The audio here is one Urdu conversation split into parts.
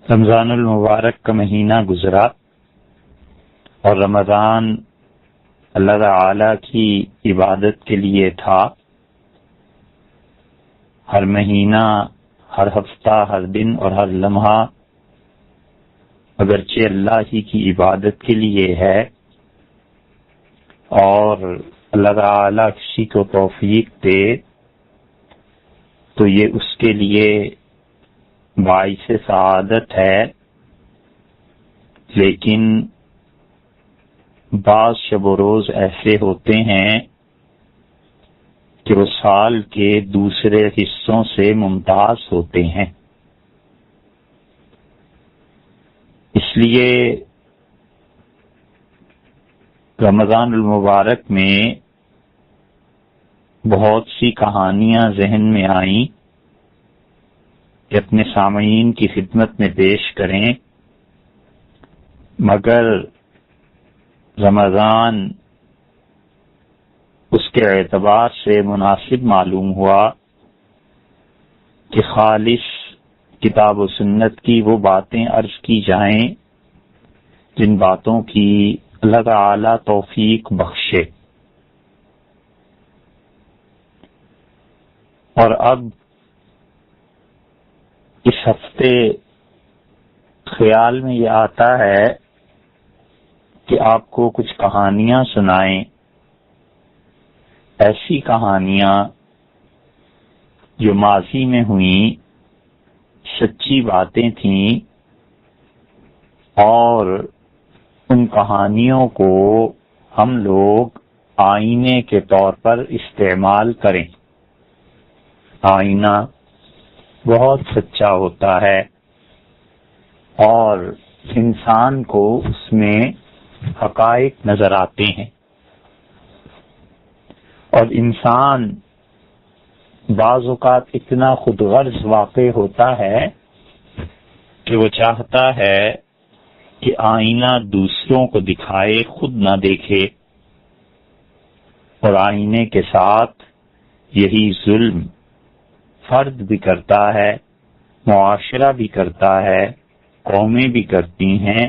رمضان المبارک کا مہینہ گزرا اور رمضان اللہ تعالی کی عبادت کے لیے تھا۔ ہر مہینہ، ہر ہفتہ، ہر دن اور ہر لمحہ اگرچہ اللہ ہی کی عبادت کے لیے ہے، اور اللہ تعالی کسی کو توفیق دے تو یہ اس کے لیے باعث سعادت ہے، لیکن بعض شب و روز ایسے ہوتے ہیں کہ وہ سال کے دوسرے حصوں سے ممتاز ہوتے ہیں۔ اس لیے رمضان المبارک میں بہت سی کہانیاں ذہن میں آئیں کہ اپنے سامعین کی خدمت میں پیش کریں، مگر رمضان اس کے اعتبار سے مناسب معلوم ہوا کہ خالص کتاب و سنت کی وہ باتیں عرض کی جائیں جن باتوں کی اللہ تعالی توفیق بخشے۔ اور اب اس ہفتے خیال میں یہ آتا ہے کہ آپ کو کچھ کہانیاں سنائیں، ایسی کہانیاں جو ماضی میں ہوئیں، سچی باتیں تھیں، اور ان کہانیوں کو ہم لوگ آئینے کے طور پر استعمال کریں۔ آئینہ بہت سچا ہوتا ہے اور انسان کو اس میں حقائق نظر آتے ہیں، اور انسان بعض اوقات اتنا خود غرض واقع ہوتا ہے کہ وہ چاہتا ہے کہ آئینہ دوسروں کو دکھائے، خود نہ دیکھے، اور آئینے کے ساتھ یہی ظلم فرد بھی کرتا ہے، معاشرہ بھی کرتا ہے، قومیں بھی کرتی ہیں،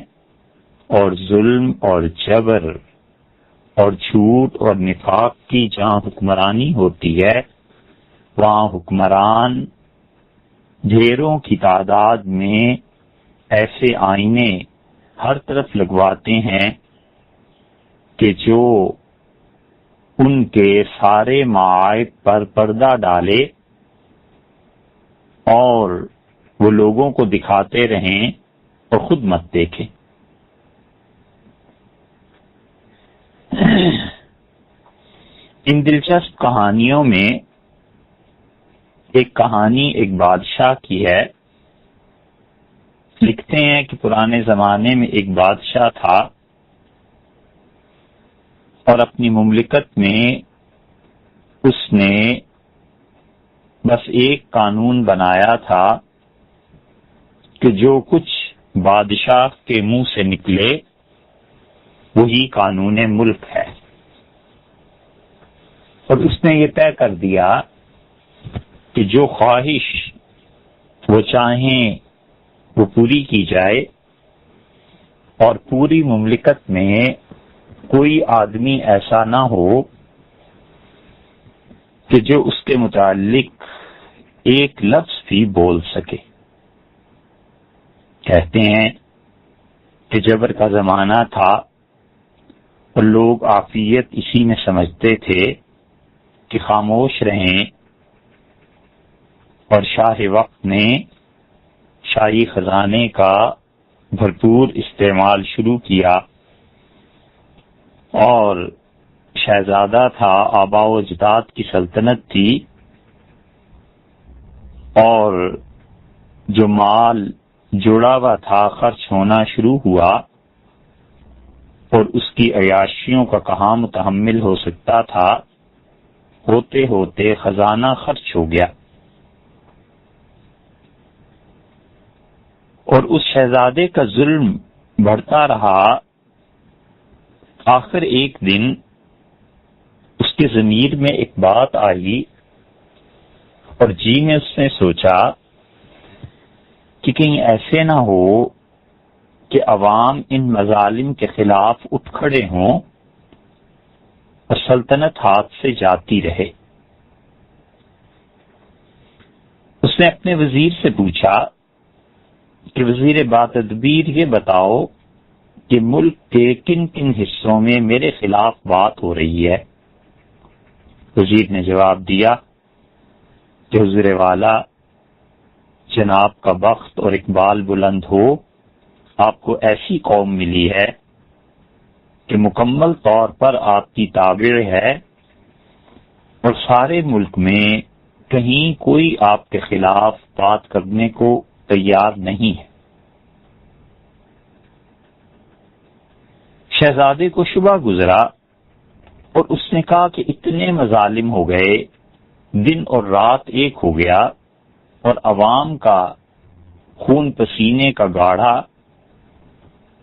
اور ظلم اور جبر اور جھوٹ اور نفاق کی جہاں حکمرانی ہوتی ہے وہاں حکمران ڈھیروں کی تعداد میں ایسے آئینے ہر طرف لگواتے ہیں کہ جو ان کے سارے معائب پر پردہ ڈالے اور وہ لوگوں کو دکھاتے رہیں اور خود مت دیکھیں۔ ان دلچسپ کہانیوں میں ایک کہانی ایک بادشاہ کی ہے۔ لکھتے ہیں کہ پرانے زمانے میں ایک بادشاہ تھا اور اپنی مملکت میں اس نے بس ایک قانون بنایا تھا کہ جو کچھ بادشاہ کے منہ سے نکلے وہی قانون ملک ہے، اور اس نے یہ طے کر دیا کہ جو خواہش وہ چاہیں وہ پوری کی جائے، اور پوری مملکت میں کوئی آدمی ایسا نہ ہو کہ جو اس کے متعلق ایک لفظ بھی بول سکے۔ کہتے ہیں کہ جبر کا زمانہ تھا اور لوگ عافیت اسی میں سمجھتے تھے کہ خاموش رہیں، اور شاہ وقت نے شاہی خزانے کا بھرپور استعمال شروع کیا، اور شہزادہ تھا، آباء و اجداد کی سلطنت تھی، اور جو مال جڑا ہوا تھا خرچ ہونا شروع ہوا، اور اس کی عیاشیوں کا کہاں متحمل ہو سکتا تھا، ہوتے ہوتے خزانہ خرچ ہو گیا۔ اور اس شہزادے کا ظلم بڑھتا رہا۔ آخر ایک دن اس کے ضمیر میں ایک بات آئی، اور جی میں اس نے سوچا کہ کہیں ایسے نہ ہو کہ عوام ان مظالم کے خلاف اٹھ کھڑے ہوں اور سلطنت ہاتھ سے جاتی رہے۔ اس نے اپنے وزیر سے پوچھا کہ وزیر باتدبیر یہ بتاؤ کہ ملک کے کن کن حصوں میں میرے خلاف بات ہو رہی ہے؟ وزیر نے جواب دیا کہ حضور والا، جناب کا بخت اور اقبال بلند ہو، آپ کو ایسی قوم ملی ہے کہ مکمل طور پر آپ کی تابع ہے اور سارے ملک میں کہیں کوئی آپ کے خلاف بات کرنے کو تیار نہیں ہے۔ شہزادے کو شبہ گزرا اور اس نے کہا کہ اتنے مظالم ہو گئے، دن اور رات ایک ہو گیا، اور عوام کا خون پسینے کا گاڑھا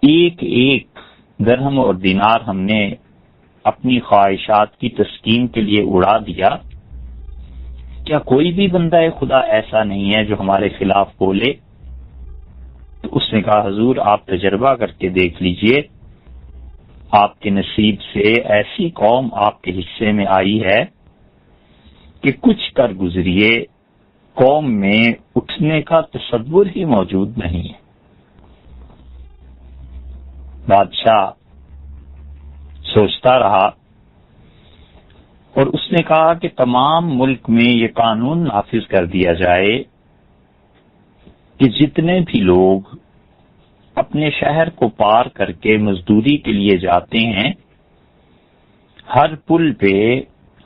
ایک ایک درہم اور دینار ہم نے اپنی خواہشات کی تسکین کے لیے اڑا دیا۔ کیا کوئی بھی بندہ خدا ایسا نہیں ہے جو ہمارے خلاف بولے؟ تو اس نے کہا حضور آپ تجربہ کر کے دیکھ لیجئے، آپ کے نصیب سے ایسی قوم آپ کے حصے میں آئی ہے کہ کچھ کر گزریے، قوم میں اٹھنے کا تصور ہی موجود نہیں ہے۔ بادشاہ سوچتا رہا اور اس نے کہا کہ تمام ملک میں یہ قانون نافذ کر دیا جائے کہ جتنے بھی لوگ اپنے شہر کو پار کر کے مزدوری کے لیے جاتے ہیں، ہر پل پہ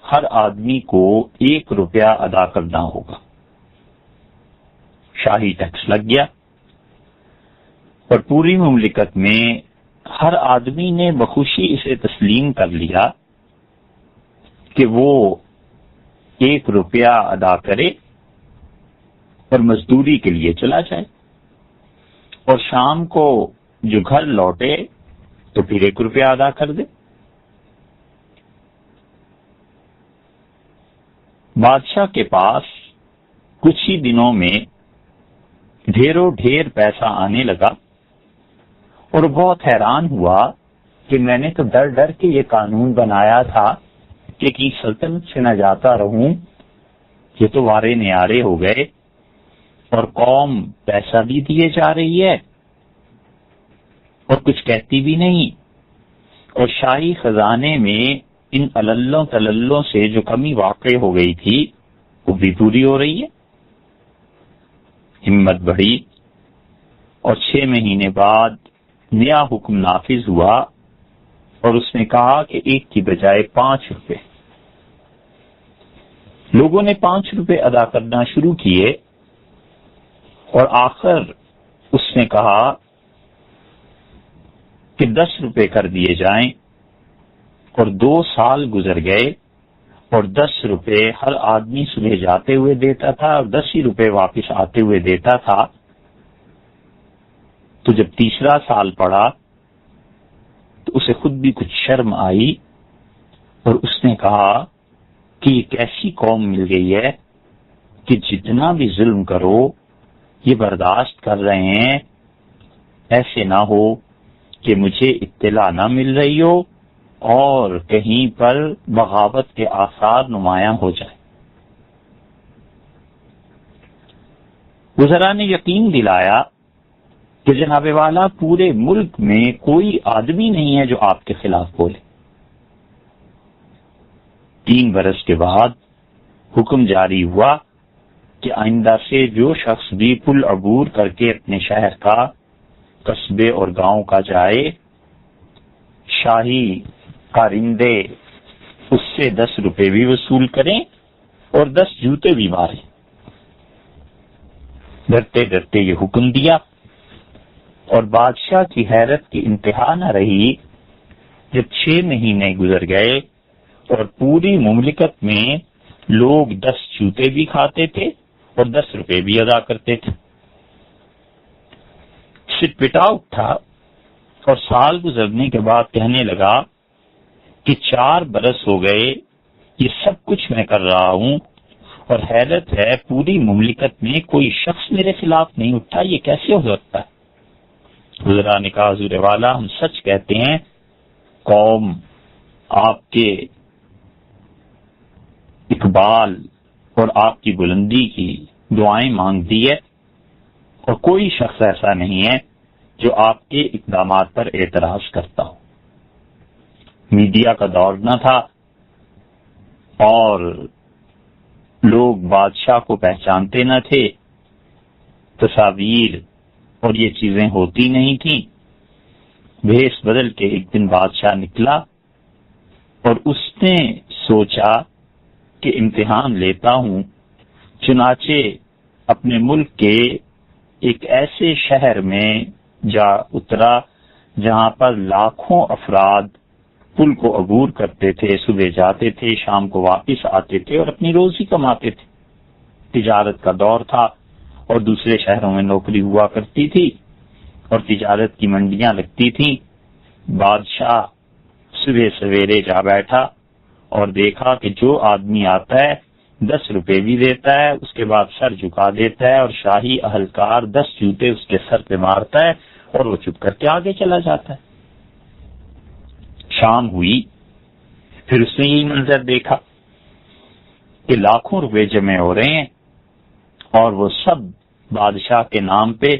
ہر آدمی کو 1 روپیہ ادا کرنا ہوگا۔ شاہی ٹیکس لگ گیا اور پوری مملکت میں ہر آدمی نے بخوشی اسے تسلیم کر لیا کہ وہ 1 روپیہ ادا کرے اور مزدوری کے لیے چلا جائے، اور شام کو جو گھر لوٹے تو پھر 1 روپیہ ادا کر دے۔ بادشاہ کے پاس کچھ ہی دنوں میں ڈھیروں ڈھیر پیسہ آنے لگا اور بہت حیران ہوا کہ میں نے تو ڈر ڈر کے یہ قانون بنایا تھا کہ کہیں سلطنت سے نہ جاتا رہوں، یہ تو وارے نیارے ہو گئے اور قوم پیسہ بھی دیے جا رہی ہے اور کچھ کہتی بھی نہیں، اور شاہی خزانے میں ان عللوں تللوں سے جو کمی واقع ہو گئی تھی وہ بھی پوری ہو رہی ہے۔ ہمت بڑھی اور 6 مہینے بعد نیا حکم نافذ ہوا اور اس نے کہا کہ 1 کی بجائے 5 روپے۔ لوگوں نے 5 روپے ادا کرنا شروع کیے اور آخر اس نے کہا کہ 10 روپے کر دیے جائیں، اور 2 سال گزر گئے اور 10 روپے ہر آدمی صبح جاتے ہوئے دیتا تھا اور 10 ہی روپے واپس آتے ہوئے دیتا تھا۔ تو جب تیسرا سال پڑا تو اسے خود بھی کچھ شرم آئی اور اس نے کہا کہ یہ کیسی قوم مل گئی ہے کہ جتنا بھی ظلم کرو یہ برداشت کر رہے ہیں، ایسے نہ ہو کہ مجھے اطلاع نہ مل رہی ہو اور کہیں پر بغاوت کے آثار نمایاں ہو جائے۔ وزراء نے یقین دلایا کہ جناب والا پورے ملک میں کوئی آدمی نہیں ہے جو آپ کے خلاف بولے۔ 3 برس کے بعد حکم جاری ہوا کہ آئندہ سے جو شخص بھی پل عبور کر کے اپنے شہر کا، قصبے اور گاؤں کا جائے، شاہی کارندے اس سے 10 روپے بھی وصول کریں اور 10 جوتے بھی ماریں۔ ڈرتے ڈرتے یہ حکم دیا اور بادشاہ کی حیرت کی انتہا نہ رہی جب 6 مہینے گزر گئے اور پوری مملکت میں لوگ 10 جوتے بھی کھاتے تھے اور 10 روپے بھی ادا کرتے تھے۔ سر پٹا اٹھا اور سال گزرنے کے بعد کہنے لگا کہ 4 برس ہو گئے، یہ سب کچھ میں کر رہا ہوں اور حیرت ہے پوری مملکت میں کوئی شخص میرے خلاف نہیں اٹھا، یہ کیسے ہو سکتا ہے؟ حضرت نے کہا حضور والا ہم سچ کہتے ہیں، قوم آپ کے اقبال اور آپ کی بلندی کی دعائیں مانگتی ہے، اور کوئی شخص ایسا نہیں ہے جو آپ کے اقدامات پر اعتراض کرتا ہو۔ میڈیا کا دور نہ تھا اور لوگ بادشاہ کو پہچانتے نہ تھے، تصاویر اور یہ چیزیں ہوتی نہیں تھیں۔ بھیس بدل کے ایک دن بادشاہ نکلا اور اس نے سوچا کہ امتحان لیتا ہوں، چنانچہ اپنے ملک کے ایک ایسے شہر میں جا اترا جہاں پر لاکھوں افراد پل کو عبور کرتے تھے، صبح جاتے تھے، شام کو واپس آتے تھے اور اپنی روزی کماتے تھے۔ تجارت کا دور تھا اور دوسرے شہروں میں نوکری ہوا کرتی تھی اور تجارت کی منڈیاں لگتی تھیں۔ بادشاہ صبح سویرے جا بیٹھا اور دیکھا کہ جو آدمی آتا ہے 10 روپے بھی دیتا ہے، اس کے بعد سر جھکا دیتا ہے اور شاہی اہلکار 10 جوتے اس کے سر پہ مارتا ہے اور وہ چپ کر کے آگے چلا جاتا ہے۔ شام ہوئی، پھر اس نے یہی منظر دیکھا کہ لاکھوں روپے جمع ہو رہے ہیں اور وہ سب بادشاہ کے نام پہ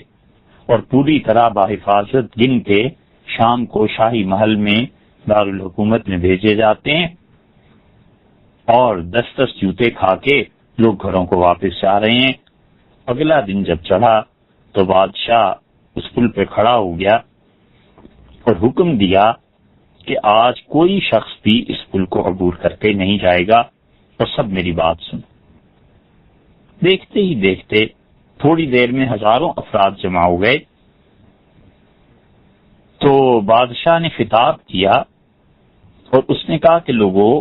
اور پوری طرح بحفاظت گن کے شام کو شاہی محل میں دارالحکومت میں بھیجے جاتے ہیں، اور 10 جوتے کھا کے لوگ گھروں کو واپس جا رہے ہیں۔ اگلا دن جب چڑھا تو بادشاہ اس پل پہ کھڑا ہو گیا اور حکم دیا کہ آج کوئی شخص بھی اس پل کو عبور کر کے نہیں جائے گا، اور سب میری بات سن۔ دیکھتے ہی دیکھتے تھوڑی دیر میں ہزاروں افراد جمع ہو گئے۔ تو بادشاہ نے خطاب کیا اور اس نے کہا کہ لوگوں،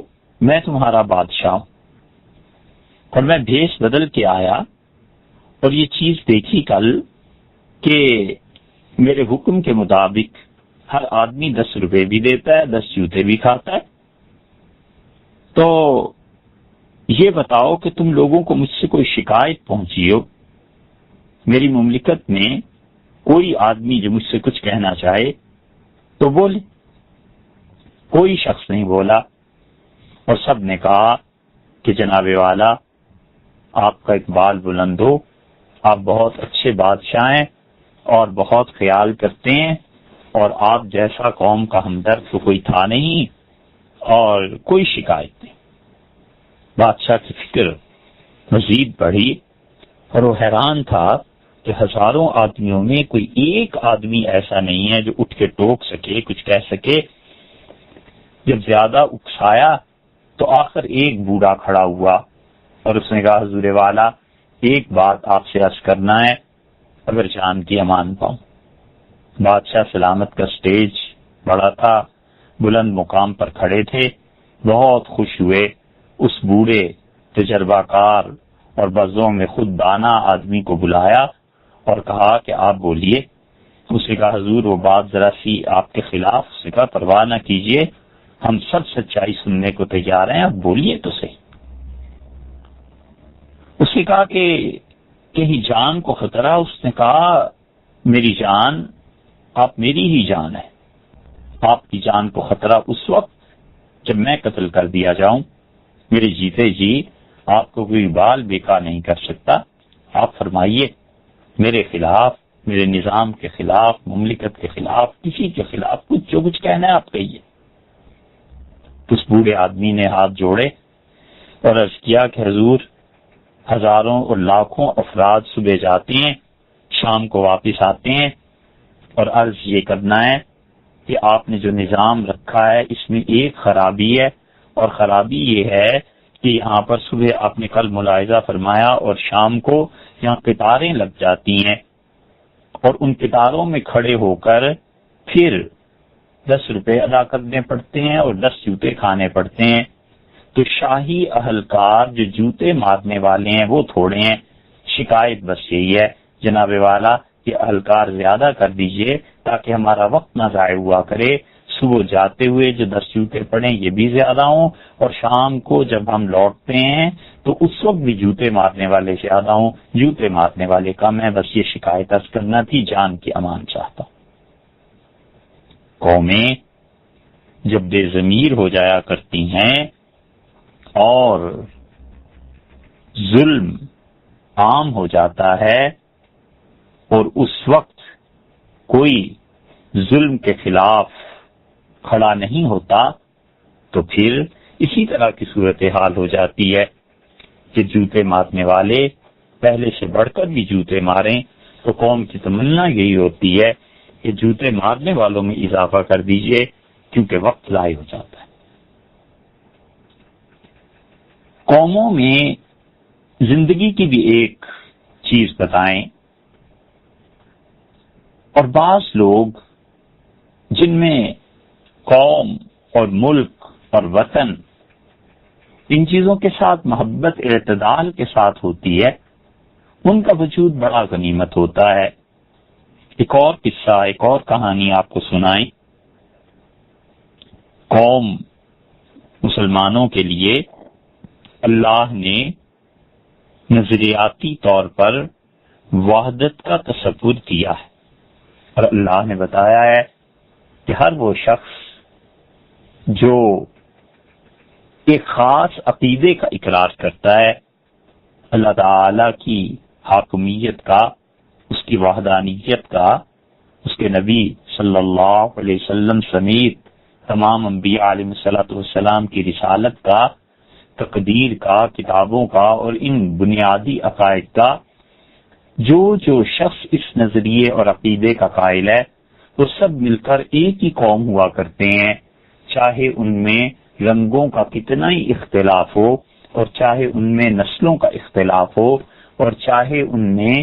میں تمہارا بادشاہ ہوں اور میں بھیس بدل کے آیا اور یہ چیز دیکھی کل کہ میرے حکم کے مطابق ہر آدمی 10 روپے بھی دیتا ہے، 10 جوتے بھی کھاتا ہے۔ تو یہ بتاؤ کہ تم لوگوں کو مجھ سے کوئی شکایت پہنچی ہو؟ میری مملکت میں کوئی آدمی جو مجھ سے کچھ کہنا چاہے تو بولے۔ کوئی شخص نہیں بولا اور سب نے کہا کہ جناب والا آپ کا اقبال بلند ہو، آپ بہت اچھے بادشاہ ہیں اور بہت خیال کرتے ہیں، اور آپ جیسا قوم کا ہمدرد تو کوئی تھا نہیں، اور کوئی شکایت نہیں۔ بادشاہ کی فکر مزید بڑھی اور وہ حیران تھا کہ ہزاروں آدمیوں میں کوئی ایک آدمی ایسا نہیں ہے جو اٹھ کے ٹوک سکے، کچھ کہہ سکے۔ جب زیادہ اکسایا تو آخر ایک بوڑھا کھڑا ہوا اور اس نے کہا حضور والا ایک بات آپ سے عرض کرنا ہے اگر جان کی امان پاؤں۔ بادشاہ سلامت کا سٹیج بڑا تھا، بلند مقام پر کھڑے تھے، بہت خوش ہوئے اس بوڑھے تجربہ کار اور بزوں میں خود دانا آدمی کو بلایا اور کہا کہ آپ بولیے۔ اس نے کہا حضور وہ بات ذرا سی آپ کے خلاف، اس نے کہا پرواہ نہ کیجیے، ہم سب سچائی سننے کو تیار ہیں، آپ بولیے تو صحیح۔ اس نے کہا کہ کہیں جان کو خطرہ؟ اس نے کہا میری جان، آپ میری ہی جان ہے، آپ کی جان کو خطرہ اس وقت جب میں قتل کر دیا جاؤں، میرے جیتے جی آپ کو کوئی بال بیکا نہیں کر سکتا، آپ فرمائیے میرے خلاف، میرے نظام کے خلاف، مملکت کے خلاف، کسی کے خلاف کچھ جو کچھ کہنا ہے آپ کہیے۔ اس بوڑھے آدمی نے ہاتھ جوڑے اور عرض کیا کہ حضور ہزاروں اور لاکھوں افراد صبح جاتے ہیں، شام کو واپس آتے ہیں، اور عرض یہ کرنا ہے کہ آپ نے جو نظام رکھا ہے اس میں ایک خرابی ہے، اور خرابی یہ ہے کہ یہاں پر صبح آپ نے کل ملاحظہ فرمایا اور شام کو یہاں قطاریں لگ جاتی ہیں، اور ان قطاروں میں کھڑے ہو کر پھر 10 روپے ادا کرنے پڑتے ہیں اور 10 جوتے کھانے پڑتے ہیں۔ تو شاہی اہلکار جو جوتے مارنے والے ہیں وہ تھوڑے ہیں، شکایت بس یہی ہے جناب والا کہ اہلکار زیادہ کر دیجئے تاکہ ہمارا وقت نہ ضائع ہوا کرے، صبح جاتے ہوئے جو 10 جوتے پڑیں یہ بھی زیادہ ہوں، اور شام کو جب ہم لوٹتے ہیں تو اس وقت بھی جوتے مارنے والے زیادہ ہوں، جوتے مارنے والے کم ہیں۔ بس یہ شکایت عرض کرنا تھی، جان کی امان چاہتا ہوں۔ قومیں جب بے ضمیر ہو جایا کرتی ہیں اور ظلم عام ہو جاتا ہے اور اس وقت کوئی ظلم کے خلاف کھڑا نہیں ہوتا تو پھر اسی طرح کی صورتحال ہو جاتی ہے کہ جوتے مارنے والے پہلے سے بڑھ کر بھی جوتے ماریں، تو قوم کی تمنا یہی ہوتی ہے کہ جوتے مارنے والوں میں اضافہ کر دیجئے کیونکہ وقت ضائع ہو جاتا ہے۔ قوموں میں زندگی کی بھی ایک چیز بتائیں، اور بعض لوگ جن میں قوم اور ملک اور وطن ان چیزوں کے ساتھ محبت اعتدال کے ساتھ ہوتی ہے، ان کا وجود بڑا غنیمت ہوتا ہے۔ ایک اور قصہ، ایک اور کہانی آپ کو سنائیں۔ قوم مسلمانوں کے لیے اللہ نے نظریاتی طور پر وحدت کا تصور کیا ہے، اور اللہ نے بتایا ہے کہ ہر وہ شخص جو ایک خاص عقیدے کا اقرار کرتا ہے، اللہ تعالی کی حاکمیت کا، اس کی وحدانیت کا، اس کے نبی صلی اللہ علیہ وسلم سمیت تمام انبیاء علیہ الصلوۃ والسلام کی رسالت کا، تقدیر کا، کتابوں کا اور ان بنیادی عقائد کا، جو شخص اس نظریے اور عقیدے کا قائل ہے وہ سب مل کر ایک ہی قوم ہوا کرتے ہیں، چاہے ان میں رنگوں کا کتنا ہی اختلاف ہو، اور چاہے ان میں نسلوں کا اختلاف ہو، اور چاہے ان میں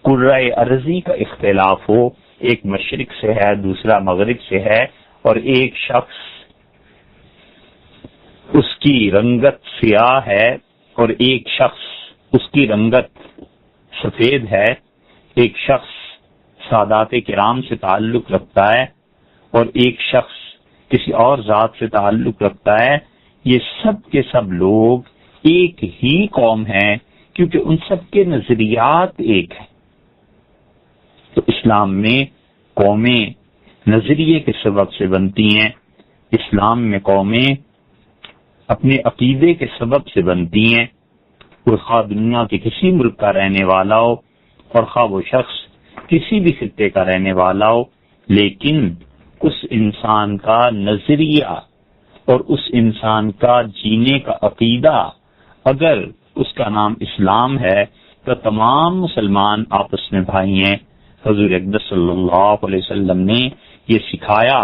کرۂ ارضی کا اختلاف ہو، ایک مشرق سے ہے، دوسرا مغرب سے ہے، اور ایک شخص اس کی رنگت سیاہ ہے اور ایک شخص اس کی رنگت سفید ہے، ایک شخص سادات کرام سے تعلق رکھتا ہے اور ایک شخص کسی اور ذات سے تعلق رکھتا ہے، یہ سب کے سب لوگ ایک ہی قوم ہیں کیونکہ ان سب کے نظریات ایک ہیں۔ تو اسلام میں قومیں نظریے کے سبب سے بنتی ہیں، اسلام میں قومیں اپنے عقیدے کے سبب سے بنتی ہیں۔ کوئی خواہ دنیا کے کسی ملک کا رہنے والا ہو اور خواہ وہ شخص کسی بھی خطے کا رہنے والا ہو، لیکن اس انسان کا نظریہ اور اس انسان کا جینے کا عقیدہ اگر اس کا نام اسلام ہے تو تمام مسلمان آپس میں بھائی ہیں۔ حضور اقدس صلی اللہ علیہ وسلم نے یہ سکھایا،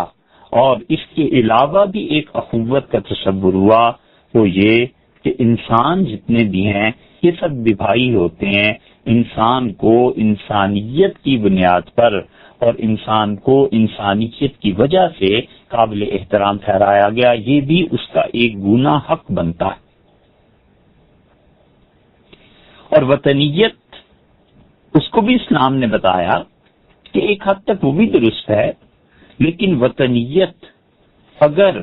اور اس کے علاوہ بھی ایک اخوت کا تصور ہوا، وہ یہ کہ انسان جتنے بھی ہیں یہ سب بھی بھائی ہوتے ہیں۔ انسان کو انسانیت کی بنیاد پر اور انسان کو انسانیت کی وجہ سے قابل احترام ٹھہرایا گیا، یہ بھی اس کا ایک گنا حق بنتا ہے۔ اور وطنیت اس کو بھی اسلام نے بتایا کہ ایک حد تک وہ بھی درست ہے، لیکن وطنیت اگر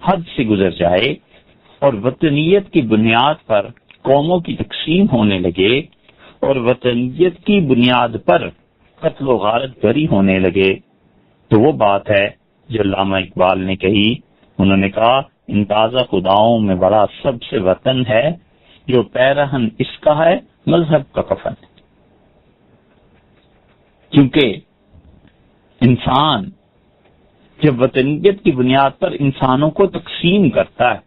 حد سے گزر جائے اور وطنیت کی بنیاد پر قوموں کی تقسیم ہونے لگے اور وطنیت کی بنیاد پر قتل و غارت گری ہونے لگے تو وہ بات ہے جو علامہ اقبال نے کہی۔ انہوں نے کہا ان تازہ خداؤں میں بڑا سب سے وطن ہے، جو پیرہن اس کا ہے مذہب کا کفن۔ کیونکہ انسان جب وطنیت کی بنیاد پر انسانوں کو تقسیم کرتا ہے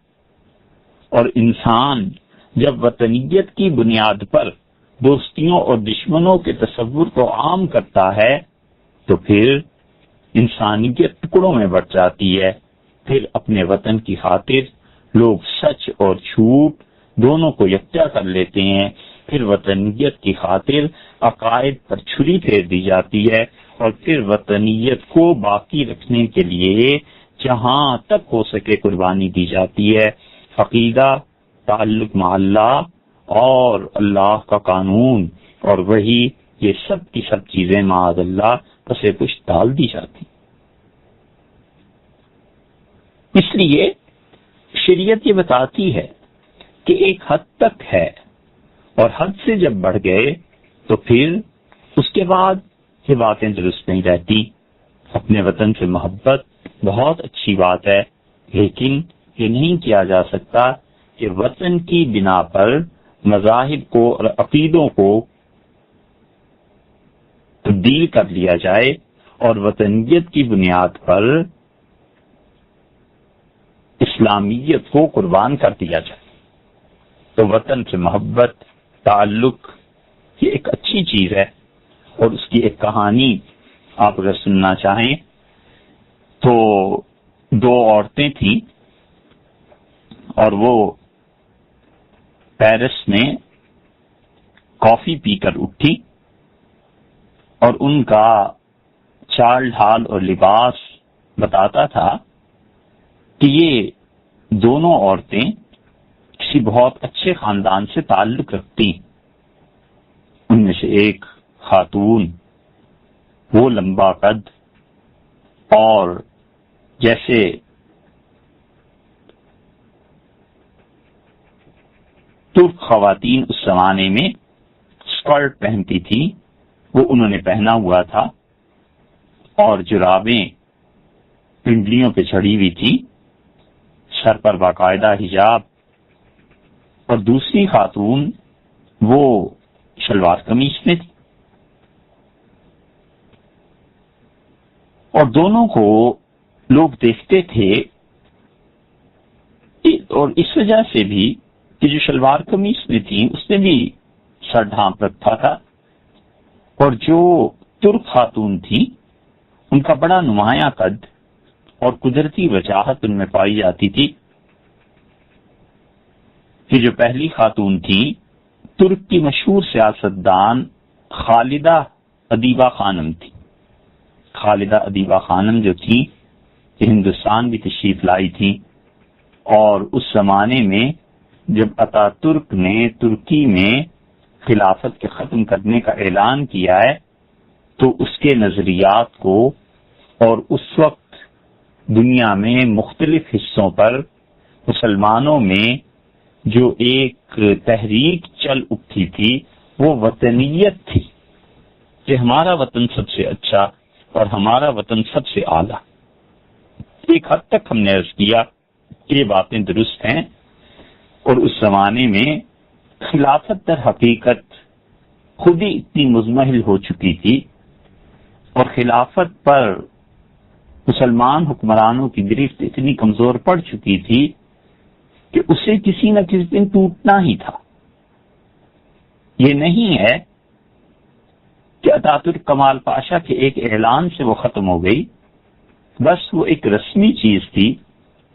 اور انسان جب وطنیت کی بنیاد پر دوستیوں اور دشمنوں کے تصور کو عام کرتا ہے تو پھر انسانیت ٹکڑوں میں بٹ جاتی ہے۔ پھر اپنے وطن کی خاطر لوگ سچ اور جھوٹ دونوں کو یکجا کر لیتے ہیں، پھر وطنیت کی خاطر عقائد پر چھری پھیر دی جاتی ہے، اور پھر وطنیت کو باقی رکھنے کے لیے جہاں تک ہو سکے قربانی دی جاتی ہے۔ عقیدہ، تعلق مع اللہ اور اللہ کا قانون اور وہی، یہ سب کی سب چیزیں معاذ اللہ پسے پشت ڈال دی جاتی۔ اس لیے شریعت یہ بتاتی ہے کہ ایک حد تک ہے، اور حد سے جب بڑھ گئے تو پھر اس کے بعد یہ باتیں درست نہیں رہتی۔ اپنے وطن سے محبت بہت اچھی بات ہے، لیکن یہ نہیں کیا جا سکتا کہ وطن کی بنا پر مذاہب کو اور عقیدوں کو تبدیل کر لیا جائے اور وطنیت کی بنیاد پر اسلامیت کو قربان کر دیا جائے۔ تو وطن سے محبت، تعلق، یہ ایک اچھی چیز ہے، اور اس کی ایک کہانی آپ اگر سننا چاہیں تو دو عورتیں تھیں اور وہ پیرس میں کافی پی کر اٹھی، اور ان کا چال ڈھال اور لباس بتاتا تھا کہ یہ دونوں عورتیں کسی بہت اچھے خاندان سے تعلق رکھتی۔ ان میں سے ایک خاتون، وہ لمبا قد اور جیسے ترک خواتین اس زمانے میں اسکرٹ پہنتی تھی، وہ انہوں نے پہنا ہوا تھا، اور جرابیں پنڈلیوں پہ چڑھی ہوئی تھی، سر پر باقاعدہ حجاب، اور دوسری خاتون وہ شلوار قمیص میں تھی، اور دونوں کو لوگ دیکھتے تھے، اور اس وجہ سے بھی کہ جو شلوار قمیص میں تھی اس نے بھی سر ڈھانپ رکھا تھا، اور جو ترک خاتون تھی ان کا بڑا نمایاں قد اور قدرتی وجاہت ان میں پائی جاتی تھی۔ کہ جو پہلی خاتون تھی ترک کی مشہور سیاستدان خالدہ ادیبہ خانم تھی۔ خالدہ ادیبہ خانم جو تھی یہ ہندوستان بھی تشریف لائی تھی، اور اس زمانے میں جب اتا ترک نے ترکی میں خلافت کے ختم کرنے کا اعلان کیا ہے تو اس کے نظریات کو، اور اس وقت دنیا میں مختلف حصوں پر مسلمانوں میں جو ایک تحریک چل اٹھی تھی وہ وطنیت تھی کہ ہمارا وطن سب سے اچھا اور ہمارا وطن سب سے اعلیٰ۔ ایک حد تک ہم نے عرض کیا کہ یہ باتیں درست ہیں، اور اس زمانے میں خلافت در حقیقت خود ہی اتنی مزمحل ہو چکی تھی، اور خلافت پر مسلمان حکمرانوں کی گرفت اتنی کمزور پڑ چکی تھی کہ اسے کسی نہ کسی دن ٹوٹنا ہی تھا۔ یہ نہیں ہے کہ اتاترک کمال پاشا کے ایک اعلان سے وہ ختم ہو گئی، بس وہ ایک رسمی چیز تھی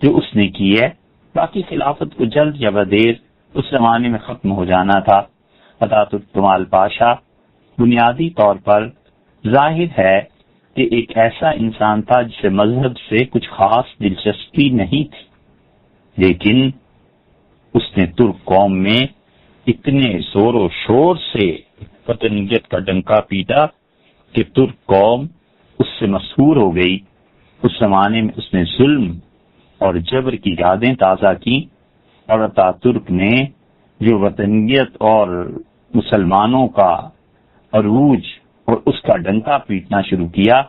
جو اس نے کی ہے، باقی خلافت کو جلد یا بدیر اس زمانے میں ختم ہو جانا تھا۔ اتاترک کمال پاشا بنیادی طور پر ظاہر ہے کہ ایک ایسا انسان تھا جسے مذہب سے کچھ خاص دلچسپی نہیں تھی، لیکن اس نے ترک قوم میں اتنے زور و شور سے وطنیت کا ڈنکا پیٹا کہ ترک قوم اس سے مسحور ہو گئی۔ اس زمانے میں اس نے ظلم اور جبر کی یادیں تازہ کی، اور اتاترک نے جو وطنیت اور مسلمانوں کا عروج اور اس کا ڈنکا پیٹنا شروع کیا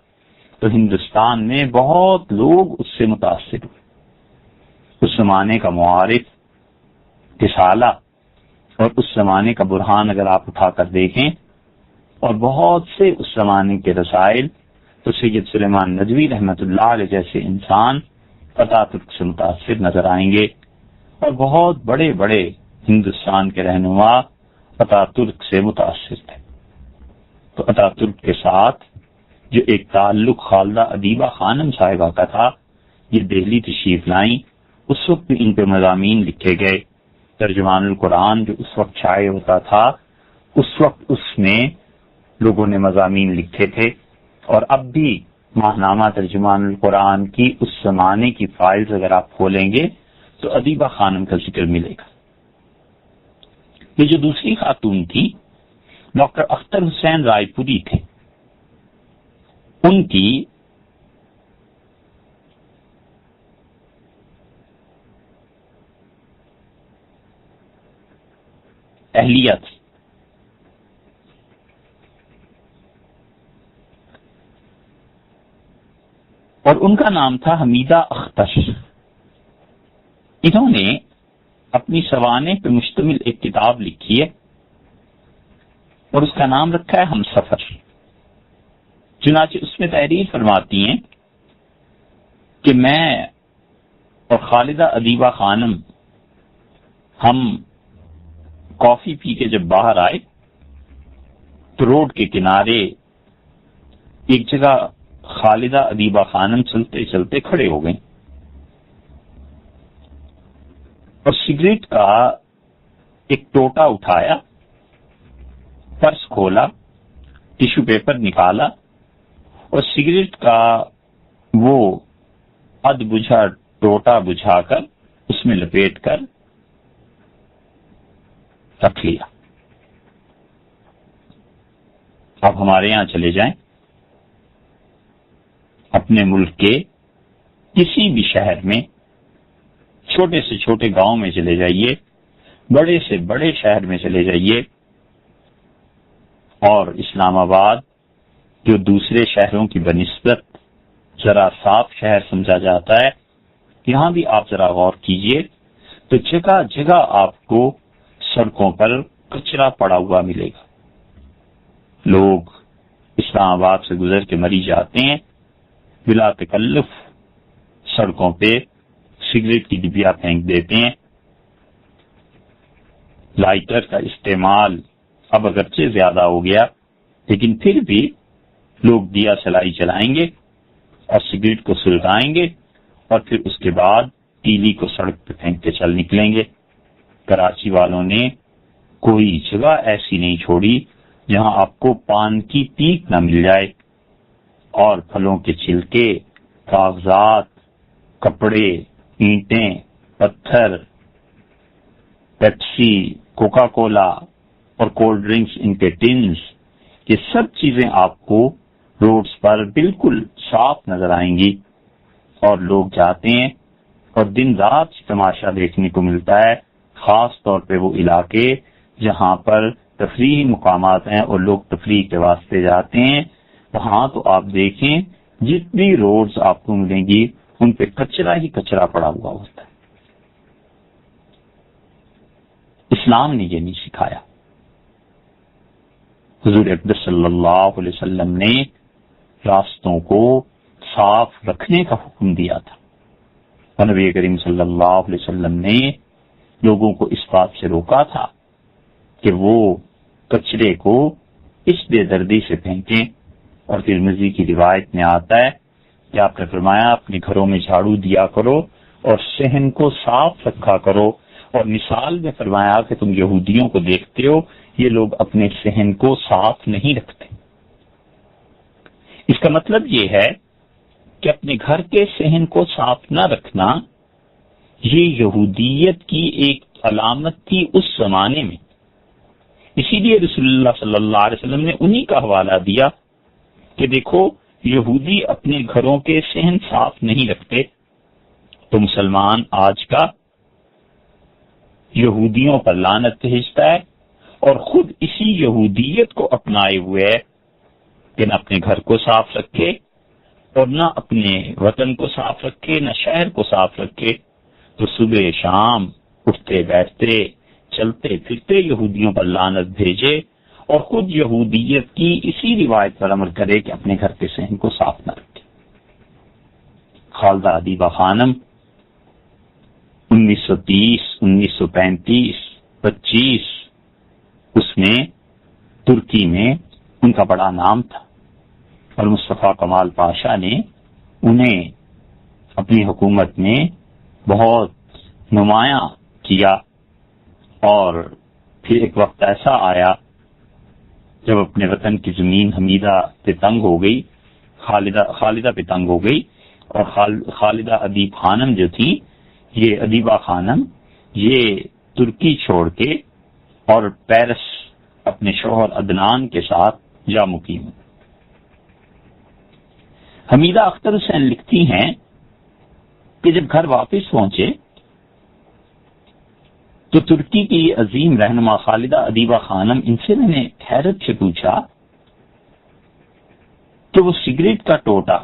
تو ہندوستان میں بہت لوگ اس سے متاثر ہوئے۔ اس زمانے کا معارف رسالہ اور اس زمانے کا برہان اگر آپ اٹھا کر دیکھیں، اور بہت سے اس زمانے کے رسائل، تو سید سلیمان ندوی رحمۃ اللہ علیہ جیسے انسان اتاترک سے متاثر نظر آئیں گے، اور بہت بڑے بڑے ہندوستان کے رہنما اتاترک سے متاثر تھے۔ تو اتاترک کے ساتھ جو ایک تعلق خالدہ ادیبہ خانم صاحبہ کا تھا، یہ دہلی تشریف لائیں، اس وقت بھی ان پہ مضامین لکھے گئے۔ ترجمان القرآن جو اس وقت شائع ہوتا تھا، اس وقت اس میں لوگوں نے مضامین لکھے تھے، اور اب بھی ماہنامہ ترجمان القرآن کی اس زمانے کی فائلز اگر آپ کھولیں گے تو ادیبہ خانم کا ذکر ملے گا۔ یہ جو دوسری خاتون تھی ڈاکٹر اختر حسین رائے پوری تھے، ان کی اہلیہ تھی۔ اور ان کا نام تھا حمیدہ اختر۔ انہوں نے اپنی سوانح پہ مشتمل ایک کتاب لکھی ہے اور اس کا نام رکھا ہے ہم سفر۔ چنانچہ اس میں تحریر فرماتی ہیں کہ میں اور خالدہ ادیبہ خانم ہم کافی پی کے جب باہر آئے تو روڈ کے کنارے ایک جگہ خالدہ ادیبہ خانم چلتے چلتے کھڑے ہو گئیں اور سگریٹ کا ایک ٹوٹا اٹھایا، پرس کھولا، ٹیشو پیپر نکالا اور سگریٹ کا وہ اد بجھا ٹوٹا بجھا کر اس میں لپیٹ کر رکھ لیا۔ اب ہمارے یہاں چلے جائیں، اپنے ملک کے کسی بھی شہر میں، چھوٹے سے چھوٹے گاؤں میں چلے جائیے، بڑے سے بڑے شہر میں چلے جائیے، اور اسلام آباد جو دوسرے شہروں کی بنسبت ذرا صاف شہر سمجھا جاتا ہے، یہاں بھی آپ ذرا غور کیجئے تو جگہ جگہ آپ کو سڑکوں پر کچرا پڑا ہوا ملے گا۔ لوگ اسلام آباد سے گزر کے مری جاتے ہیں، بلا تکلف سڑکوں پہ سگریٹ کی ڈبیا پھینک دیتے ہیں۔ لائٹر کا استعمال اب اگرچہ زیادہ ہو گیا لیکن پھر بھی لوگ دیا سلائی چلائیں گے اور سگریٹ کو سلگائیں گے اور پھر اس کے بعد تیلی کو سڑک پہ پھینک کے چل نکلیں گے۔ کراچی والوں نے کوئی جگہ ایسی نہیں چھوڑی جہاں آپ کو پان کی پیک نہ مل جائے، اور پھلوں کے چھلکے، کاغذات، کپڑے، اینٹیں، پتھر، پیپسی، کوکا کولا اور کولڈ ڈرنکس، ان کے ٹنز، یہ سب چیزیں آپ کو روڈز پر بالکل صاف نظر آئیں گی، اور لوگ جاتے ہیں اور دن رات تماشا دیکھنے کو ملتا ہے، خاص طور پہ وہ علاقے جہاں پر تفریحی مقامات ہیں اور لوگ تفریح کے واسطے جاتے ہیں، وہاں تو آپ دیکھیں جتنی روڈز آپ کو ملیں گی ان پہ کچرا ہی کچرا پڑا ہوا ہوتا ہے۔ اسلام نے یہ نہیں سکھایا۔ حضور اقدس صلی اللہ علیہ وسلم نے راستوں کو صاف رکھنے کا حکم دیا تھا، اور نبی کریم صلی اللہ علیہ وسلم نے لوگوں کو اس بات سے روکا تھا کہ وہ کچرے کو اس بے دردی سے پھینکیں۔ اور پھر ترمذی کی روایت میں آتا ہے کہ آپ نے فرمایا اپنے گھروں میں جھاڑو دیا کرو اور صحن کو صاف رکھا کرو، اور مثال میں فرمایا کہ تم یہودیوں کو دیکھتے ہو یہ لوگ اپنے صحن کو صاف نہیں رکھتے۔ اس کا مطلب یہ ہے کہ اپنے گھر کے صحن کو صاف نہ رکھنا یہ یہودیت کی ایک علامت تھی اس زمانے میں۔ اسی لیے رسول اللہ صلی اللہ علیہ وسلم نے انہی کا حوالہ دیا کہ دیکھو یہودی اپنے گھروں کے صحن صاف نہیں رکھتے، تو مسلمان آج کا یہودیوں پر لعنت بھیجتا ہے اور خود اسی یہودیت کو اپنائے ہوئے ہے کہ نہ اپنے گھر کو صاف رکھے اور نہ اپنے وطن کو صاف رکھے، نہ شہر کو صاف رکھے، تو صبح شام اٹھتے بیٹھتے چلتے پھرتے یہودیوں پر لعنت بھیجے اور خود یہودیت کی اسی روایت پر عمل کرے کہ اپنے گھر کے صحن کو صاف نہ رکھے۔ خالدہ ادیبہ خانم 1930، 1935، 25 اس میں ترکی میں ان کا بڑا نام تھا، اور مصطفیٰ کمال پاشا نے انہیں اپنی حکومت میں بہت نمایاں کیا، اور پھر ایک وقت ایسا آیا جب اپنے وطن کی زمین حمیدہ پہ تنگ ہو گئی، خالدہ پہ تنگ ہو گئی، اور خالدہ ادیب خانم جو تھی، یہ ادیبہ خانم، یہ ترکی چھوڑ کے اور پیرس اپنے شوہر عدنان کے ساتھ جا مقیم۔ حمیدہ اختر حسین لکھتی ہیں کہ جب گھر واپس پہنچے تو ترکی کی عظیم رہنما خالدہ ادیبہ خانم، ان سے میں نے حیرت سے پوچھا کہ وہ سگریٹ کا ٹوٹا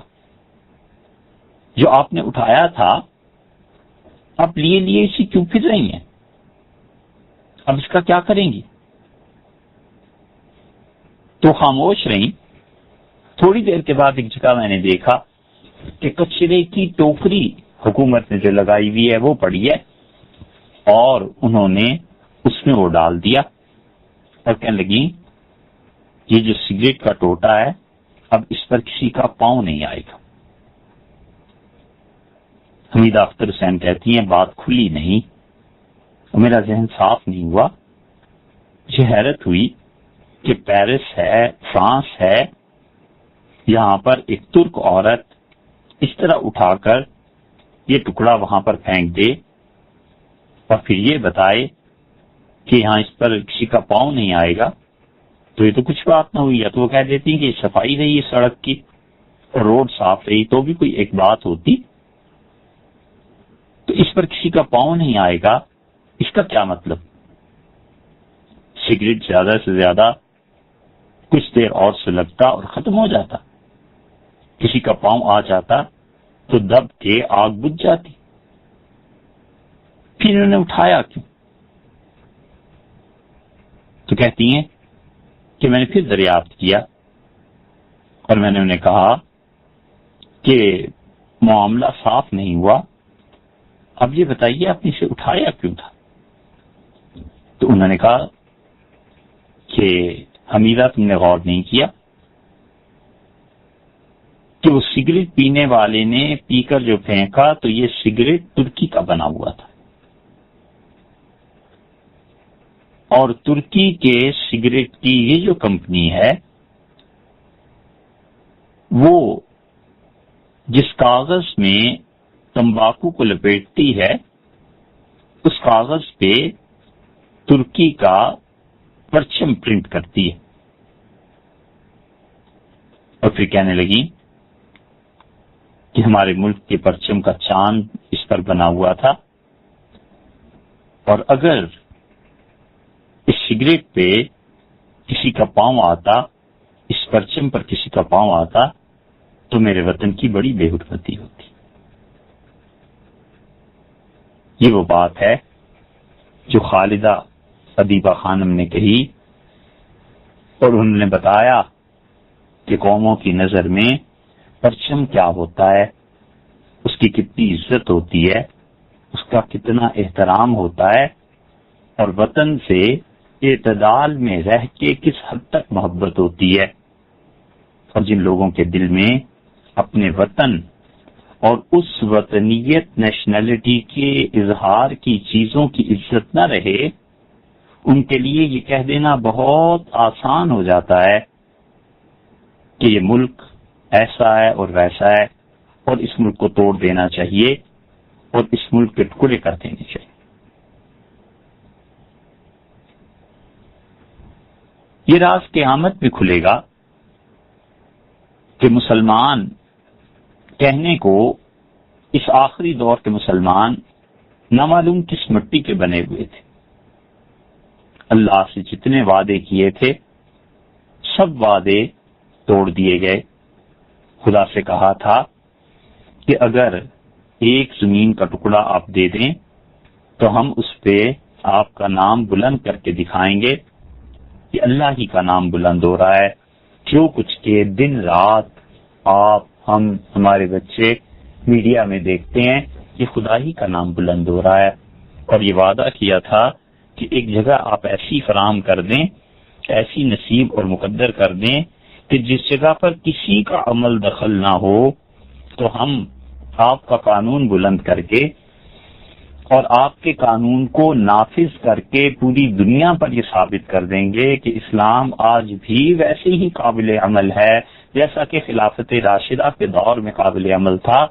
جو آپ نے اٹھایا تھا، آپ لیے لیے اسی کیوں پھر رہی ہیں؟ اب اس کا کیا کریں گی؟ تو خاموش رہی۔ تھوڑی دیر کے بعد ایک جگہ میں نے دیکھا کہ کچرے کی ٹوکری حکومت نے جو لگائی ہوئی ہے وہ پڑی ہے، اور انہوں نے اس میں وہ ڈال دیا اور کہنے لگی یہ جو سگریٹ کا ٹوٹا ہے اب اس پر کسی کا پاؤں نہیں آئے گا۔ حمیدہ اختر حسین کہتی ہیں بات کھلی نہیں اور میرا ذہن صاف نہیں ہوا۔ مجھے حیرت ہوئی کہ پیرس ہے، فرانس ہے، یہاں پر ایک ترک عورت اس طرح اٹھا کر یہ ٹکڑا وہاں پر پھینک دے اور پھر یہ بتائے کہ یہاں اس پر کسی کا پاؤں نہیں آئے گا، تو یہ تو کچھ بات نہ ہوئی۔ یا تو وہ کہہ دیتی کہ صفائی رہی ہے سڑک کی اور روڈ صاف رہی تو بھی کوئی ایک بات ہوتی، تو اس پر کسی کا پاؤں نہیں آئے گا، اس کا کیا مطلب؟ سگریٹ زیادہ سے زیادہ کچھ دیر اور سے لگتا اور ختم ہو جاتا، کسی کا پاؤں آ جاتا تو دب کے آگ بجھ جاتی، پھر انہوں نے اٹھایا کیوں؟ تو کہتی ہیں کہ میں نے پھر دریافت کیا اور میں نے انہیں کہا کہ معاملہ صاف نہیں ہوا، اب یہ بتائیے آپ نے اسے اٹھایا کیوں تھا؟ تو انہوں نے کہا کہ حمیدہ تم نے غور نہیں کیا کہ وہ سگریٹ پینے والے نے پی کر جو پھینکا تو یہ سگریٹ ترکی کا بنا ہوا تھا، اور ترکی کے سگریٹ کی یہ جو کمپنی ہے وہ جس کاغذ میں تمباکو کو لپیٹتی ہے اس کاغذ پہ ترکی کا پرچم پرنٹ کرتی ہے، اور پھر کہنے لگی کہ ہمارے ملک کے پرچم کا چاند اس پر بنا ہوا تھا، اور اگر اس سگریٹ پہ کسی کا پاؤں آتا، اس پرچم پر کسی کا پاؤں آتا تو میرے وطن کی بڑی بے حرمتی ہوتی۔ یہ وہ بات ہے جو خالدہ ادیبہ خانم نے کہی، اور انہوں نے بتایا کہ قوموں کی نظر میں پرچم کیا ہوتا ہے، اس کی کتنی عزت ہوتی ہے، اس کا کتنا احترام ہوتا ہے، اور وطن سے اعتدال میں رہ کے کس حد تک محبت ہوتی ہے، اور جن لوگوں کے دل میں اپنے وطن اور اس وطنیت نیشنلٹی کے اظہار کی چیزوں کی عزت نہ رہے، ان کے لیے یہ کہہ دینا بہت آسان ہو جاتا ہے کہ یہ ملک ایسا ہے اور ویسا ہے اور اس ملک کو توڑ دینا چاہیے اور اس ملک کے ٹکڑے کر دینے چاہیے۔ یہ راز قیامت میں کھلے گا کہ مسلمان کہنے کو اس آخری دور کے مسلمان نامعلوم کس مٹی کے بنے ہوئے تھے۔ اللہ سے جتنے وعدے کیے تھے سب وعدے توڑ دیے گئے۔ خدا سے کہا تھا کہ اگر ایک زمین کا ٹکڑا آپ دے دیں تو ہم اس پہ آپ کا نام بلند کر کے دکھائیں گے کہ اللہ ہی کا نام بلند ہو رہا ہے۔ جو کچھ کے دن رات آپ، ہم، ہمارے بچے میڈیا میں دیکھتے ہیں، یہ خدا ہی کا نام بلند ہو رہا ہے۔ اور یہ وعدہ کیا تھا کہ ایک جگہ آپ ایسی فراہم کر دیں، ایسی نصیب اور مقدر کر دیں کہ جس جگہ پر کسی کا عمل دخل نہ ہو تو ہم آپ کا قانون بلند کر کے اور آپ کے قانون کو نافذ کر کے پوری دنیا پر یہ ثابت کر دیں گے کہ اسلام آج بھی ویسے ہی قابل عمل ہے جیسا کہ خلافت راشدہ کے دور میں قابل عمل تھا۔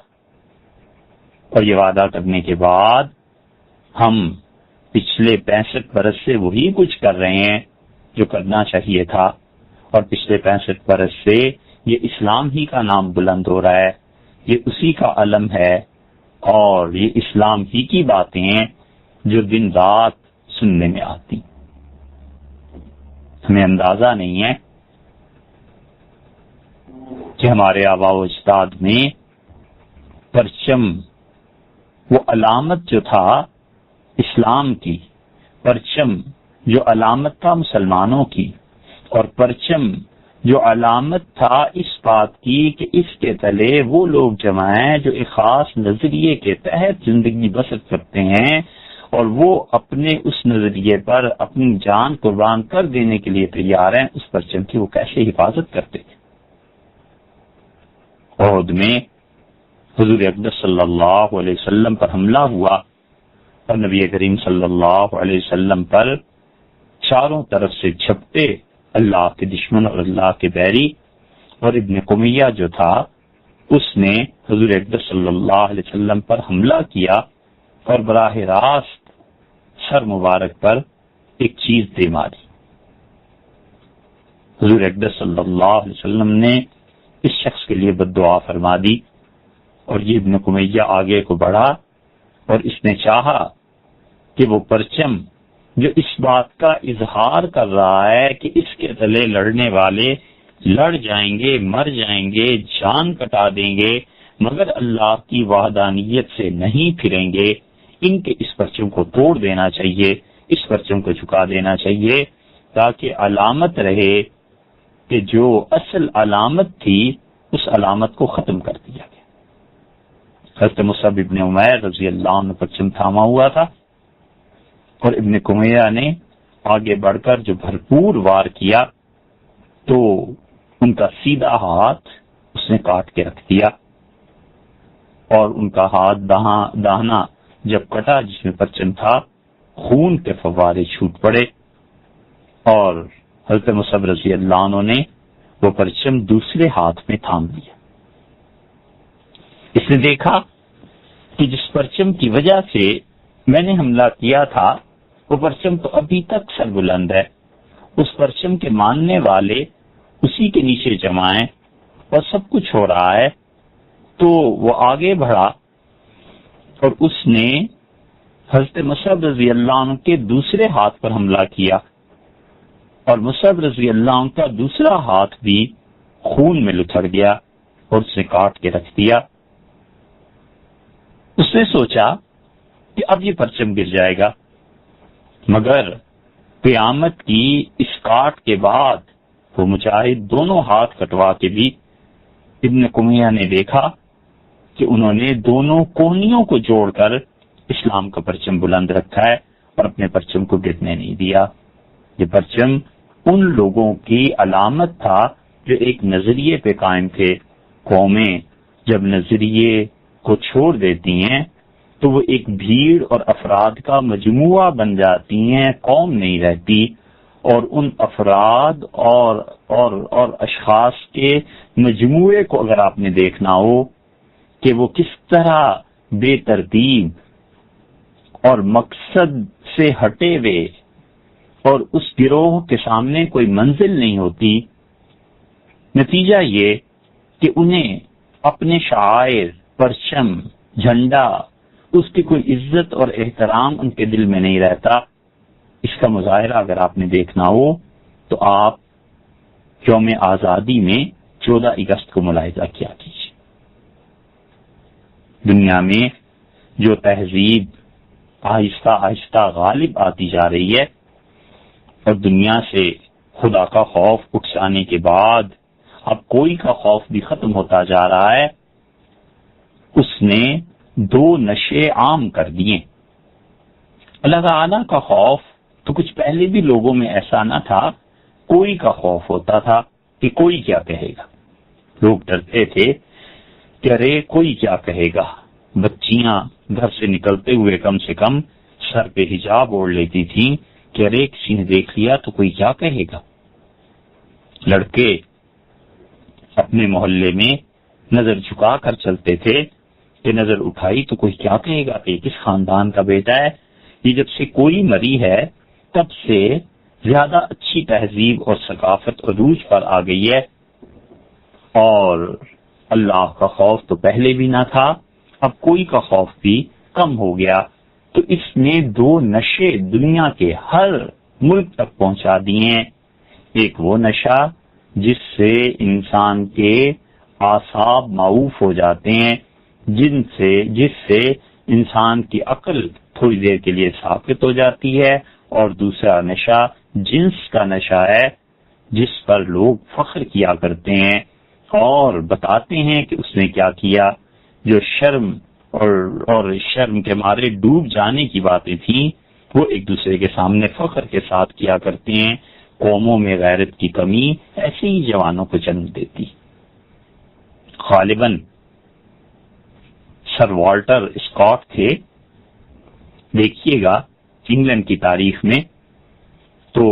اور یہ وعدہ کرنے کے بعد ہم پچھلے 65 برس سے وہی کچھ کر رہے ہیں جو کرنا چاہیے تھا، اور پچھلے 65 برس سے یہ اسلام ہی کا نام بلند ہو رہا ہے، یہ اسی کا علم ہے، اور یہ اسلام ہی کی باتیں ہیں جو دن رات سننے میں آتی. ہمیں اندازہ نہیں ہے کہ ہمارے آباء و اجداد میں پرچم، وہ علامت جو تھا اسلام کی، پرچم جو علامت تھا مسلمانوں کی، اور پرچم جو علامت تھا اس بات کی کہ اس کے تلے وہ لوگ جمع ہیں جو ایک خاص نظریے کے تحت زندگی بسر کرتے ہیں، اور وہ اپنے اس نظریے پر اپنی جان قربان کر دینے کے لیے تیار ہیں، اس پرچم کی وہ کیسے حفاظت کرتے ہیں. احد میں حضور اقدس صلی اللہ علیہ وسلم پر حملہ ہوا اور نبی کریم صلی اللہ علیہ وسلم پر چاروں طرف سے جھپٹے اللہ کے دشمن اور اللہ کے بیری، اور ابن قمیہ جو تھا اس نے حضور اقدس صلی اللہ علیہ وسلم پر حملہ کیا اور براہ راست سر مبارک پر ایک چیز دے ماری. حضور اقدس صلی اللہ علیہ وسلم نے اس شخص کے لیے بد دعا فرما دی، اور یہ ابن قمیہ آگے کو بڑھا اور اس نے چاہا کہ وہ پرچم جو اس بات کا اظہار کر رہا ہے کہ اس کے تلے لڑنے والے لڑ جائیں گے، مر جائیں گے، جان کٹا دیں گے، مگر اللہ کی وحدانیت سے نہیں پھریں گے، ان کے اس پرچم کو توڑ دینا چاہیے، اس پرچم کو جھکا دینا چاہیے، تاکہ علامت رہے کہ جو اصل علامت تھی اس علامت کو ختم کر دیا گیا. حضرت مصعب ابن عمیر رضی اللہ عنہ پرچم تھاما ہوا تھا، اور ابن قمیہ نے آگے بڑھ کر جو بھرپور وار کیا تو ان کا سیدھا ہاتھ اس نے کاٹ کے رکھ دیا، اور ان کا ہاتھ داہنا جب کٹا جس میں پرچم تھا، خون کے فوارے چھوٹ پڑے، اور حضرت مصعب رضی اللہ عنہ نے وہ پرچم دوسرے ہاتھ میں تھام لیا. اس نے دیکھا کہ جس پرچم کی وجہ سے میں نے حملہ کیا تھا وہ پرچم تو ابھی تک سربلند ہے، اس پرچم کے ماننے والے اسی کے نیچے جمع ہیں اور سب کچھ ہو رہا ہے. تو وہ آگے بڑھا اور اس نے حضرت مصعب رضی اللہ عنہ کے دوسرے ہاتھ پر حملہ کیا، اور مصعب رضی اللہ عنہ کا دوسرا ہاتھ بھی خون میں لتھڑ گیا اور اس نے کاٹ کے رکھ دیا. اس نے سوچا کہ اب یہ پرچم گر جائے گا، مگر قیامت کی اس کاٹ کے بعد وہ مجاہد دونوں ہاتھ کٹوا کے بھی ابن قمیہ نے دیکھا کہ انہوں نے دونوں کونیوں کو جوڑ کر اسلام کا پرچم بلند رکھا ہے اور اپنے پرچم کو گرنے نہیں دیا. یہ پرچم ان لوگوں کی علامت تھا جو ایک نظریے پہ قائم تھے. قومیں جب نظریے کو چھوڑ دیتی ہیں تو وہ ایک بھیڑ اور افراد کا مجموعہ بن جاتی ہیں، قوم نہیں رہتی. اور ان افراد اور اشخاص کے مجموعے کو اگر آپ نے دیکھنا ہو کہ وہ کس طرح بے ترتیب اور مقصد سے ہٹے ہوئے، اور اس گروہ کے سامنے کوئی منزل نہیں ہوتی، نتیجہ یہ کہ انہیں اپنے شعائر، پرچم، جھنڈا، اس کی کوئی عزت اور احترام ان کے دل میں نہیں رہتا. اس کا مظاہرہ اگر آپ نے دیکھنا ہو تو آپ یوم آزادی میں 14 اگست کو ملاحظہ کیا کیجیے. دنیا میں جو تہذیب آہستہ آہستہ غالب آتی جا رہی ہے اور دنیا سے خدا کا خوف اٹھ جانے کے بعد اب کوئی کا خوف بھی ختم ہوتا جا رہا ہے، اس نے 2 نشے عام کر دیے. اللہ تعالیٰ کا خوف تو کچھ پہلے بھی لوگوں میں ایسا نہ تھا، کوئی کا خوف ہوتا تھا کہ کوئی کیا کہے گا. لوگ ڈرتے تھے کہ ارے کوئی کیا کہے گا. بچیاں گھر سے نکلتے ہوئے کم سے کم سر پہ حجاب اوڑھ لیتی تھیں کہ ارے کسی نے دیکھ لیا تو کوئی کیا کہے گا. لڑکے اپنے محلے میں نظر جھکا کر چلتے تھے کہ نظر اٹھائی تو کوئی کیا کہے گا کہ کس خاندان کا بیٹا ہے. یہ جب سے کوئی مری ہے تب سے زیادہ اچھی تہذیب اور ثقافت عروج پر آ گئی ہے، اور اللہ کا خوف تو پہلے بھی نہ تھا، اب کوئی کا خوف بھی کم ہو گیا. تو اس نے 2 نشے دنیا کے ہر ملک تک پہنچا دیے ہیں۔ ایک وہ نشہ جس سے انسان کے اعصاب معوف ہو جاتے ہیں، جس سے انسان کی عقل تھوڑی دیر کے لیے ساکت ہو جاتی ہے، اور دوسرا نشہ جنس کا نشہ ہے، جس پر لوگ فخر کیا کرتے ہیں اور بتاتے ہیں کہ اس نے کیا کیا۔ جو شرم اور شرم کے مارے ڈوب جانے کی باتیں تھیں، وہ ایک دوسرے کے سامنے فخر کے ساتھ کیا کرتے ہیں۔ قوموں میں غیرت کی کمی ایسے ہی جوانوں کو جنم دیتی۔ غالباً سر والٹر اسکاٹ تھے، دیکھیے گا انگلینڈ کی تاریخ میں، تو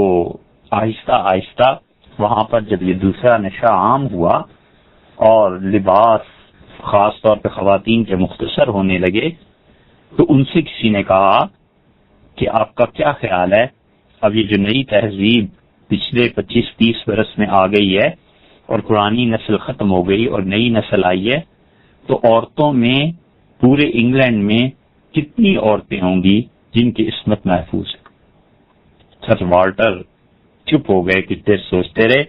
آہستہ آہستہ وہاں پر جب یہ دوسرا نشہ عام ہوا اور لباس خاص طور پہ خواتین کے مختصر ہونے لگے، تو ان سے کسی نے کہا کہ آپ کا کیا خیال ہے، اب یہ جو نئی تہذیب پچھلے 25-30 برس میں آ گئی ہے اور پرانی نسل ختم ہو گئی اور نئی نسل آئی ہے، تو عورتوں میں پورے انگلینڈ میں کتنی عورتیں ہوں گی جن کی عصمت محفوظ ہے؟ سر والٹر چپ ہو گئے، کچھ دیر سوچتے رہے،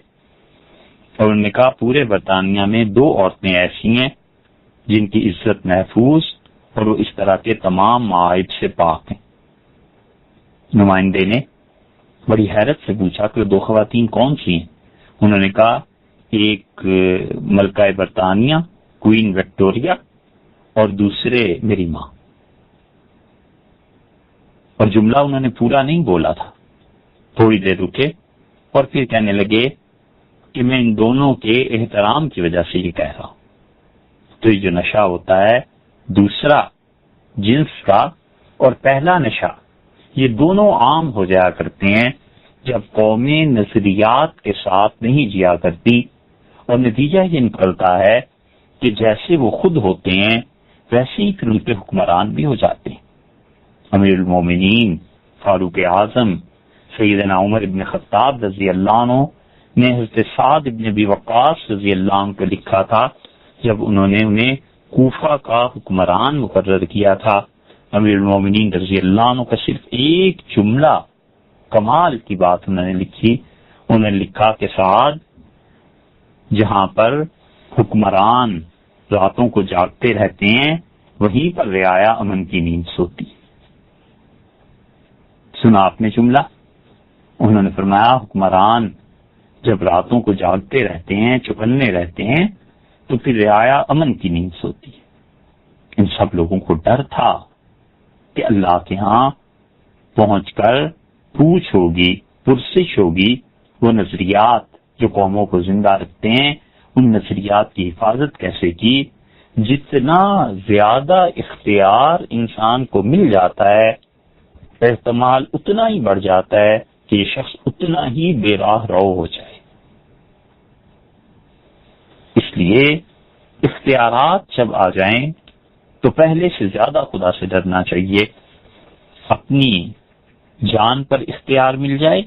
اور انہوں نے کہا پورے برطانیہ میں 2 عورتیں ایسی ہیں جن کی عزت محفوظ اور وہ اس طرح کے تمام معائب سے پاک ہیں۔ نمائندے نے بڑی حیرت سے پوچھا کہ 2 خواتین کون سی ہیں؟ انہوں نے کہا ایک ملکہ برطانیہ کوئین وکٹوریا اور دوسرے میری ماں۔ اور جملہ انہوں نے پورا نہیں بولا تھا، تھوڑی دیر رکے اور پھر کہنے لگے کہ میں ان دونوں کے احترام کی وجہ سے یہ کہہ رہا ہوں۔ تو یہ جو نشہ ہوتا ہے دوسرا جنس کا اور پہلا نشہ، یہ دونوں عام ہو جایا کرتے ہیں جب قومیں نظریات کے ساتھ نہیں جیا کرتی، اور نتیجہ یہ نکلتا ہے کہ جیسے وہ خود ہوتے ہیں ویسے ہی پھر ان کے حکمران بھی ہو جاتے ہیں۔ امیر المومنین فاروق اعظم سیدنا عمر ابن خطاب رضی اللہ عنہ نے حضرت سعد ابن ابی وقاص رضی اللہ عنہ کو لکھا تھا جب انہوں نے انہیں کوفہ کا حکمران مقرر کیا تھا۔ امیر المومنین رضی اللہ عنہ کا صرف ایک جملہ کمال کی بات انہوں نے لکھی، انہوں نے لکھا کہ سعد، جہاں پر حکمران راتوں کو جاگتے رہتے ہیں وہیں پر رعایا امن کی نیند سوتی۔ سنا آپ نے جملہ؟ انہوں نے فرمایا حکمران جب راتوں کو جاگتے رہتے ہیں، چوکنے رہتے ہیں، تو پھر رعایا امن کی نیند سوتی ہے۔ ان سب لوگوں کو ڈر تھا کہ اللہ کے ہاں پہنچ کر پوچھ ہوگی، پرسش ہوگی، وہ نظریات جو قوموں کو زندہ رکھتے ہیں ان نظریات کی حفاظت کیسے کی۔ جتنا زیادہ اختیار انسان کو مل جاتا ہے احتمال اتنا ہی بڑھ جاتا ہے کہ یہ شخص اتنا ہی بے راہ رو ہو جائے۔ اس لیے اختیارات جب آ جائیں تو پہلے سے زیادہ خدا سے ڈرنا چاہیے۔ اپنی جان پر اختیار مل جائے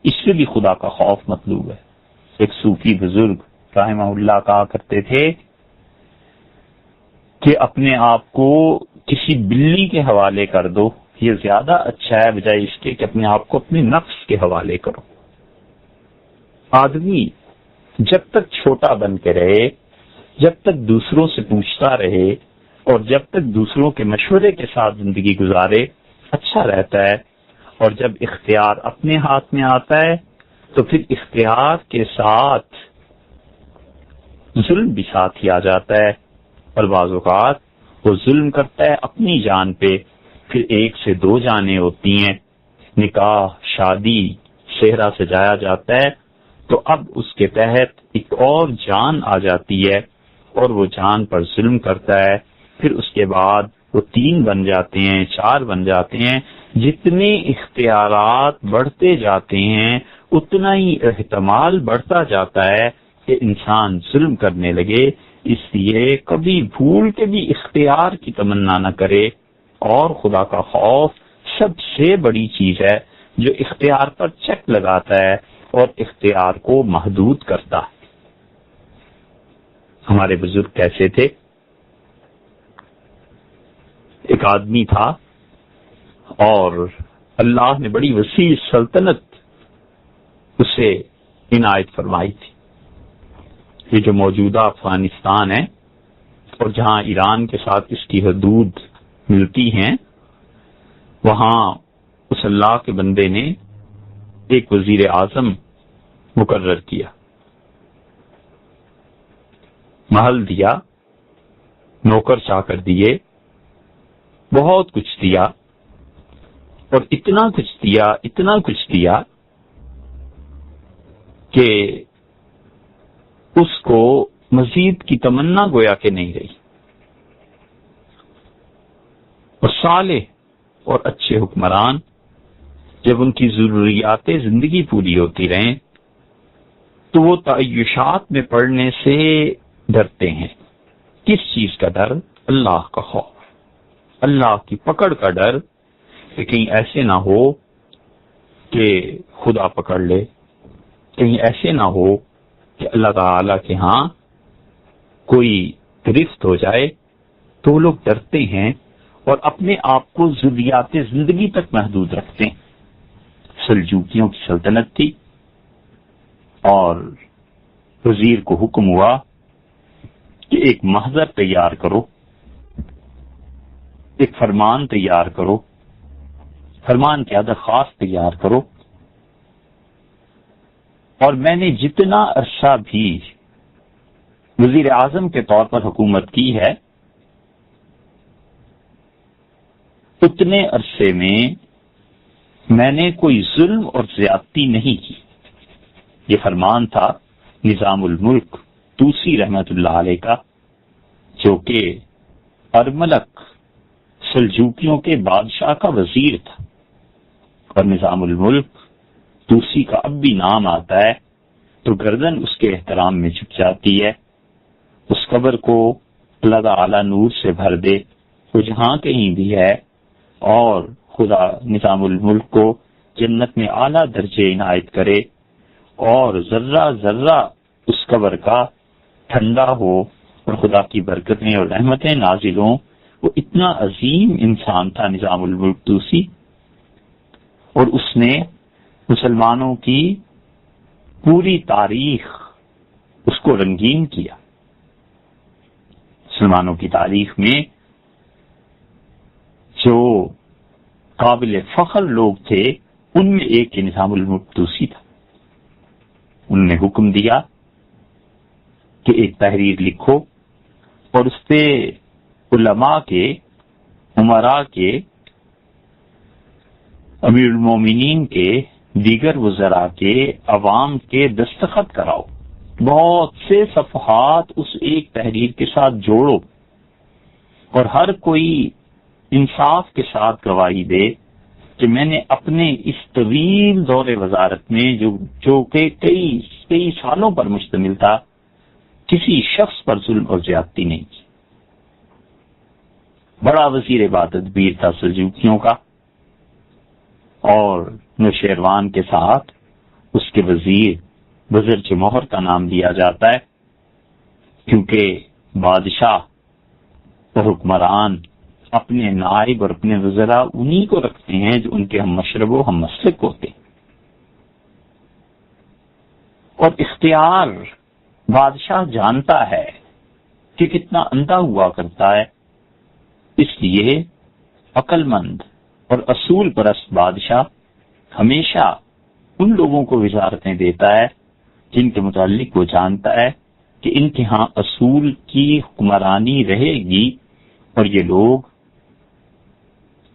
اس سے بھی خدا کا خوف مطلوب ہے۔ ایک صوفی بزرگ رحمہ اللہ کہا کرتے تھے کہ اپنے آپ کو کسی بلی کے حوالے کر دو، یہ زیادہ اچھا ہے بجائے اس کے کہ اپنے آپ کو اپنے نفس کے حوالے کرو۔ آدمی جب تک چھوٹا بن کے رہے، جب تک دوسروں سے پوچھتا رہے اور جب تک دوسروں کے مشورے کے ساتھ زندگی گزارے اچھا رہتا ہے، اور جب اختیار اپنے ہاتھ میں آتا ہے تو پھر اختیار کے ساتھ ظلم بھی ساتھ ہی آ جاتا ہے، اور بعض اوقات وہ ظلم کرتا ہے اپنی جان پہ، پھر 1 سے 2 جانیں ہوتی ہیں، نکاح شادی صحرا سجایا جاتا ہے، تو اب اس کے تحت ایک اور جان آ جاتی ہے اور وہ جان پر ظلم کرتا ہے، پھر اس کے بعد وہ 3 بن جاتے ہیں، 4 بن جاتے ہیں۔ جتنے اختیارات بڑھتے جاتے ہیں اتنا ہی احتمال بڑھتا جاتا ہے کہ انسان ظلم کرنے لگے۔ اس لیے کبھی بھول کے بھی اختیار کی تمنا نہ کرے، اور خدا کا خوف سب سے بڑی چیز ہے جو اختیار پر چیک لگاتا ہے اور اختیار کو محدود کرتا ہے۔ ہمارے بزرگ کیسے تھے؟ ایک آدمی تھا اور اللہ نے بڑی وسیع سلطنت اسے عنایت فرمائی تھی. یہ جو موجودہ افغانستان ہے اور جہاں ایران کے ساتھ اس کی حدود ملتی ہیں، وہاں اس اللہ کے بندے نے ایک وزیر اعظم مقرر کیا، محل دیا، نوکر چاکر دیے، بہت کچھ دیا، اور اتنا کچھ دیا کہ اس کو مزید کی تمنا گویا کہ نہیں رہی. اور صالح اور اچھے حکمران جب ان کی ضروریات زندگی پوری ہوتی رہیں تو وہ تعیشات میں پڑنے سے ڈرتے ہیں. کس چیز کا ڈر؟ اللہ کا خوف، اللہ کی پکڑ کا ڈر کہ کہیں ایسے نہ ہو کہ خدا پکڑ لے، کہیں ایسے نہ ہو کہ اللہ تعالی کے ہاں کوئی گرفت ہو جائے. تو وہ لوگ ڈرتے ہیں اور اپنے آپ کو ضروریات زندگی تک محدود رکھتے ہیں. سلجوکیوں کی سلطنت تھی اور وزیر کو حکم ہوا کہ ایک محضر تیار کرو، ایک فرمان تیار کرو، فرمان کیا درخواست تیار کرو. اور میں نے جتنا عرصہ بھی وزیر اعظم کے طور پر حکومت کی ہے، اتنے عرصے میں نے کوئی ظلم اور زیادتی نہیں کی. یہ فرمان تھا نظام الملک طوسی رحمت اللہ علیہ کا، جو کہ ارملک سلجوکیوں کے بادشاہ کا وزیر تھا. اور نظام الملک طوسی کا اب بھی نام آتا ہے تو گردن اس کے احترام میں جھک جاتی ہے. اس قبر کو اللہ تعالی نور سے بھر دے، وہ جہاں کہیں بھی ہے، اور خدا نظام الملک کو جنت میں اعلیٰ درجے عنایت کرے، اور ذرہ ذرہ اس قبر کا ٹھنڈا ہو اور خدا کی برکتیں اور رحمتیں نازل ہوں. وہ اتنا عظیم انسان تھا نظام الملک طوسی، اور اس نے مسلمانوں کی پوری تاریخ اس کو رنگین کیا. مسلمانوں کی تاریخ میں جو قابل فخر لوگ تھے ان میں ایک نظام الملک طوسی تھا. انہوں نے حکم دیا کہ ایک تحریر لکھو اور اس پہ علماء کے، امراء کے، امیر المومنین کے، دیگر وزراء کے، عوام کے دستخط کراؤ. بہت سے صفحات اس ایک تحریر کے ساتھ جوڑو، اور ہر کوئی انصاف کے ساتھ گواہی دے کہ میں نے اپنے اس طویل دور وزارت میں جو کہ کئی سالوں پر مشتمل تھا، کسی شخص پر ظلم اور زیادتی نہیں کی. بڑا وزیر بادبیر تھا سلجوکیوں کا، اور نوشیروان کے ساتھ اس کے وزیر بزرج مہر کا نام دیا جاتا ہے، کیونکہ بادشاہ اور حکمران اپنے نائب اور اپنے وزراء انہی کو رکھتے ہیں جو ان کے ہم مشرب و ہم مسلک ہوتے ہیں. اور اختیار بادشاہ جانتا ہے کہ کتنا اندھا ہوا کرتا ہے، اس لیے عقل مند اور اصول پرست بادشاہ ہمیشہ ان لوگوں کو وزارتیں دیتا ہے جن کے متعلق وہ جانتا ہے کہ ان کے ہاں اصول کی حکمرانی رہے گی، اور یہ لوگ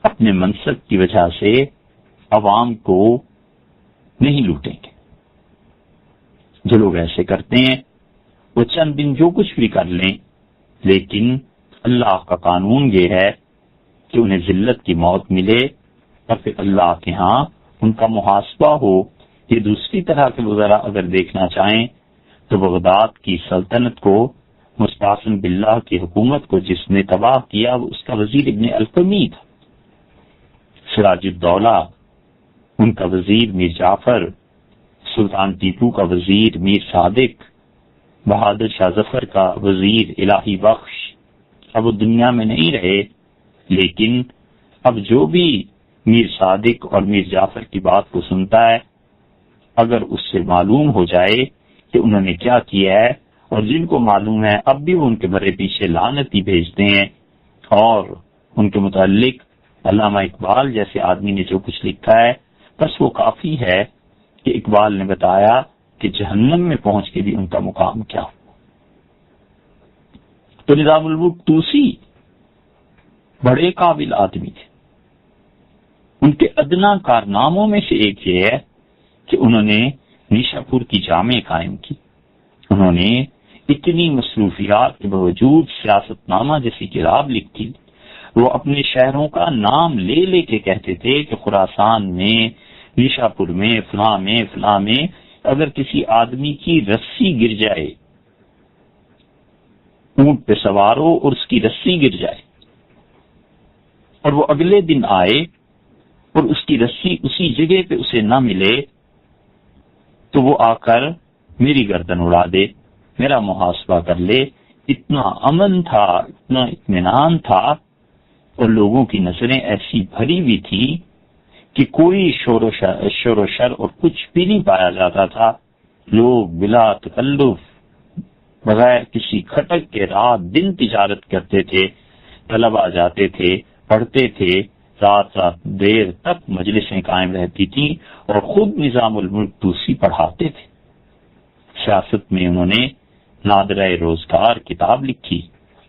اپنے منصب کی وجہ سے عوام کو نہیں لوٹیں گے. جو لوگ ایسے کرتے ہیں وہ چند دن جو کچھ بھی کر لیں، لیکن اللہ کا قانون یہ ہے کہ انہیں ذلت کی موت ملے اور پھر اللہ کے ہاں ان کا محاسبہ ہو. یہ دوسری طرح کے وزراء اگر دیکھنا چاہیں تو بغداد کی سلطنت کو، مستعصم باللہ کی حکومت کو جس نے تباہ کیا وہ اس کا وزیر ابن القمی تھا. سراج الدولہ ان کا وزیر میر جعفر، سلطان ٹیپو کا وزیر میر صادق، بہادر شاہ ظفر کا وزیر الہی بخش اب وہ دنیا میں نہیں رہے، لیکن اب جو بھی میر صادق اور میر جعفر کی بات کو سنتا ہے، اگر اس سے معلوم ہو جائے کہ انہوں نے کیا کیا ہے، اور جن کو معلوم ہے اب بھی وہ ان کے بڑے پیچھے لعنتی بھیجتے ہیں، اور ان کے متعلق علامہ اقبال جیسے آدمی نے جو کچھ لکھا ہے، بس وہ کافی ہے کہ اقبال نے بتایا کہ جہنم میں پہنچ کے بھی ان کا مقام کیا ہو۔ تو نظام الملک طوسی بڑے قابل آدمی تھے۔ ان کے ادنا کارناموں میں سے ایک یہ ہے کہ انہوں نے نیشا پور کی جامع قائم کی۔ انہوں نے اتنی مصروفیات کے باوجود سیاست نامہ جیسی کتاب لکھی۔ وہ اپنے شہروں کا نام لے لے کے کہتے تھے کہ خراسان میں، نیشا پور میں، فلاں میں، فلاں میں اگر کسی آدمی کی رسی گر جائے، اونٹ پہ سوار ہو اور اس کی رسی گر جائے، اور وہ اگلے دن آئے اور اس کی رسی اسی جگہ پہ اسے نہ ملے، تو وہ آ کر میری گردن اڑا دے، میرا محاسبہ کر لے۔ اتنا امن تھا، اتنا اطمینان تھا، اور لوگوں کی نظریں ایسی بھری ہوئی تھی کہ کوئی شور و شر اور کچھ بھی نہیں پایا جاتا تھا۔ لوگ بلا تکلف، بغیر کسی کھٹک کے رات دن تجارت کرتے تھے، طلبا جاتے تھے، پڑھتے تھے، رات دیر تک مجلسیں قائم رہتی تھیں، اور خود نظام الملک طوسی پڑھاتے تھے۔ سیاست میں انہوں نے نادرہ روزگار کتاب لکھی۔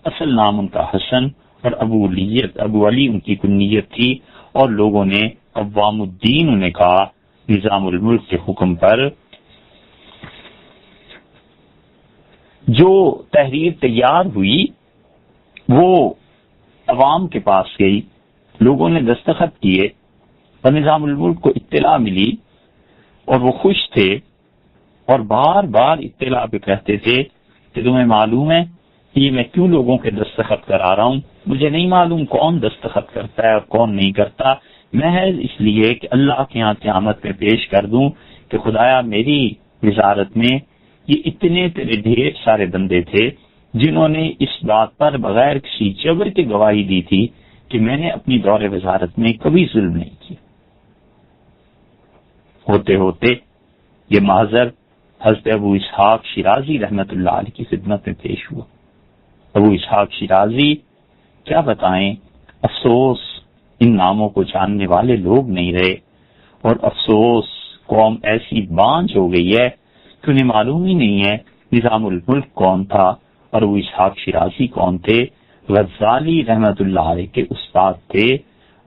اصل نام ان کا حسن اور ابو علی ان کی کنیت تھی، اور لوگوں نے عوام الدین انہیں کہا۔ نظام الملک کے حکم پر جو تحریر تیار ہوئی وہ عوام کے پاس گئی، لوگوں نے دستخط کیے، اور نظام الملک کو اطلاع ملی، اور وہ خوش تھے، اور بار بار اطلاع پہ کہتے تھے کہ تمہیں معلوم ہے کہ یہ میں کیوں لوگوں کے دستخط کرا رہا ہوں؟ مجھے نہیں معلوم کون دستخط کرتا ہے اور کون نہیں کرتا، محض اس لیے کہ اللہ کے ہاں قیامت میں پیش کر دوں کہ خدایا میری وزارت میں یہ اتنے تیرے ڈھیر سارے بندے تھے جنہوں نے اس بات پر بغیر کسی جبر کے گواہی دی تھی کہ میں نے اپنی دور وزارت میں کبھی ظلم نہیں کیا۔ ہوتے ہوتے یہ محضر حضرت ابو اسحاق شیرازی رحمت اللہ علیہ کی خدمت میں پیش ہوا۔ ابو اسحاق شیرازی کیا بتائیں، افسوس ان ناموں کو جاننے والے لوگ نہیں رہے، اور افسوس قوم ایسی بانجھ ہو گئی ہے کہ انہیں معلوم ہی نہیں ہے نظام الملک کون تھا اور ابو اسحاق شیرازی کون تھے۔ غزالی رحمت اللہ علیہ کے استاد تھے،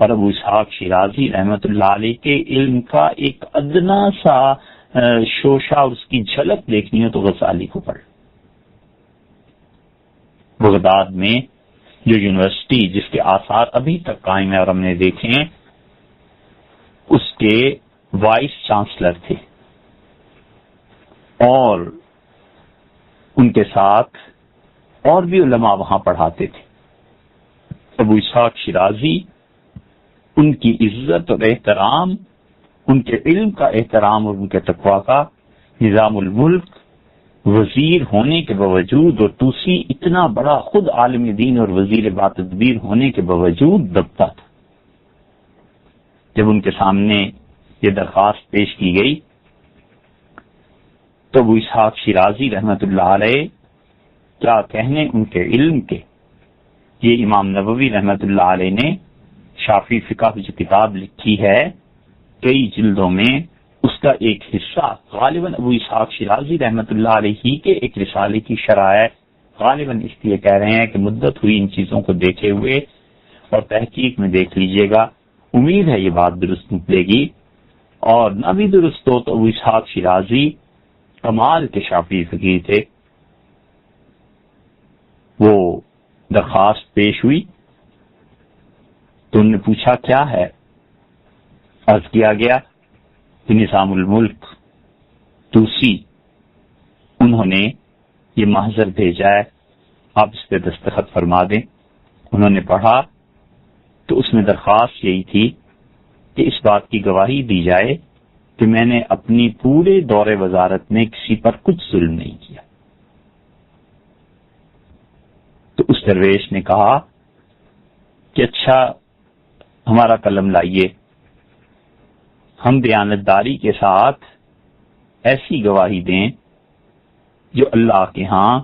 اور ابو اسحاق شیرازی رحمت اللہ علیہ کے علم کا ایک ادنا سا شوشہ اور اس کی جھلک دیکھنی ہو تو غزالی کو پڑھ۔ بغداد میں جو یونیورسٹی جس کے آثار ابھی تک قائم ہے اور ہم نے دیکھے ہیں، اس کے وائس چانسلر تھے، اور ان کے ساتھ اور بھی علماء وہاں پڑھاتے تھے۔ ابو اسحاق شیرازی، ان کی عزت اور احترام، ان کے علم کا احترام اور ان کے تقویٰ کا نظام الملک وزیر ہونے کے باوجود، اور طوسی اتنا بڑا خود عالم دین اور وزیر باتدبیر ہونے کے باوجود دبتا تھا۔ جب ان کے سامنے یہ درخواست پیش کی گئی تو ابو اسحاق شیرازی رحمت اللہ علیہ کیا کہنے ان کے علم کے۔ یہ امام نووی رحمت اللہ علیہ نے شافعی فقہ جو کتاب لکھی ہے کئی جلدوں میں، اس کا ایک حصہ غالباً ابو اسحاق شیرازی رحمت اللہ علیہ ہی کے ایک رسالے کی شرح ہے۔ غالباً اس لیے کہہ رہے ہیں کہ مدت ہوئی ان چیزوں کو دیکھے ہوئے، اور تحقیق میں دیکھ لیجئے گا، امید ہے یہ بات درست نکلے گی، اور نہ بھی درست ہو تو ابو اسحاق شیرازی کمال کے شافعی فقیہ تھے۔ وہ درخواست پیش ہوئی تو انہوں نے پوچھا کیا ہے؟ عرض کیا گیا کہ نظام الملک طوسی انہوں نے یہ محضر بھیجا ہے، آپ اس پہ دستخط فرما دیں۔ انہوں نے پڑھا تو اس میں درخواست یہی تھی کہ اس بات کی گواہی دی جائے کہ میں نے اپنی پورے دور وزارت میں کسی پر کچھ ظلم نہیں کیا۔ تو اس درویش نے کہا کہ اچھا ہمارا قلم لائیے، ہم دیانتداری کے ساتھ ایسی گواہی دیں جو اللہ کے ہاں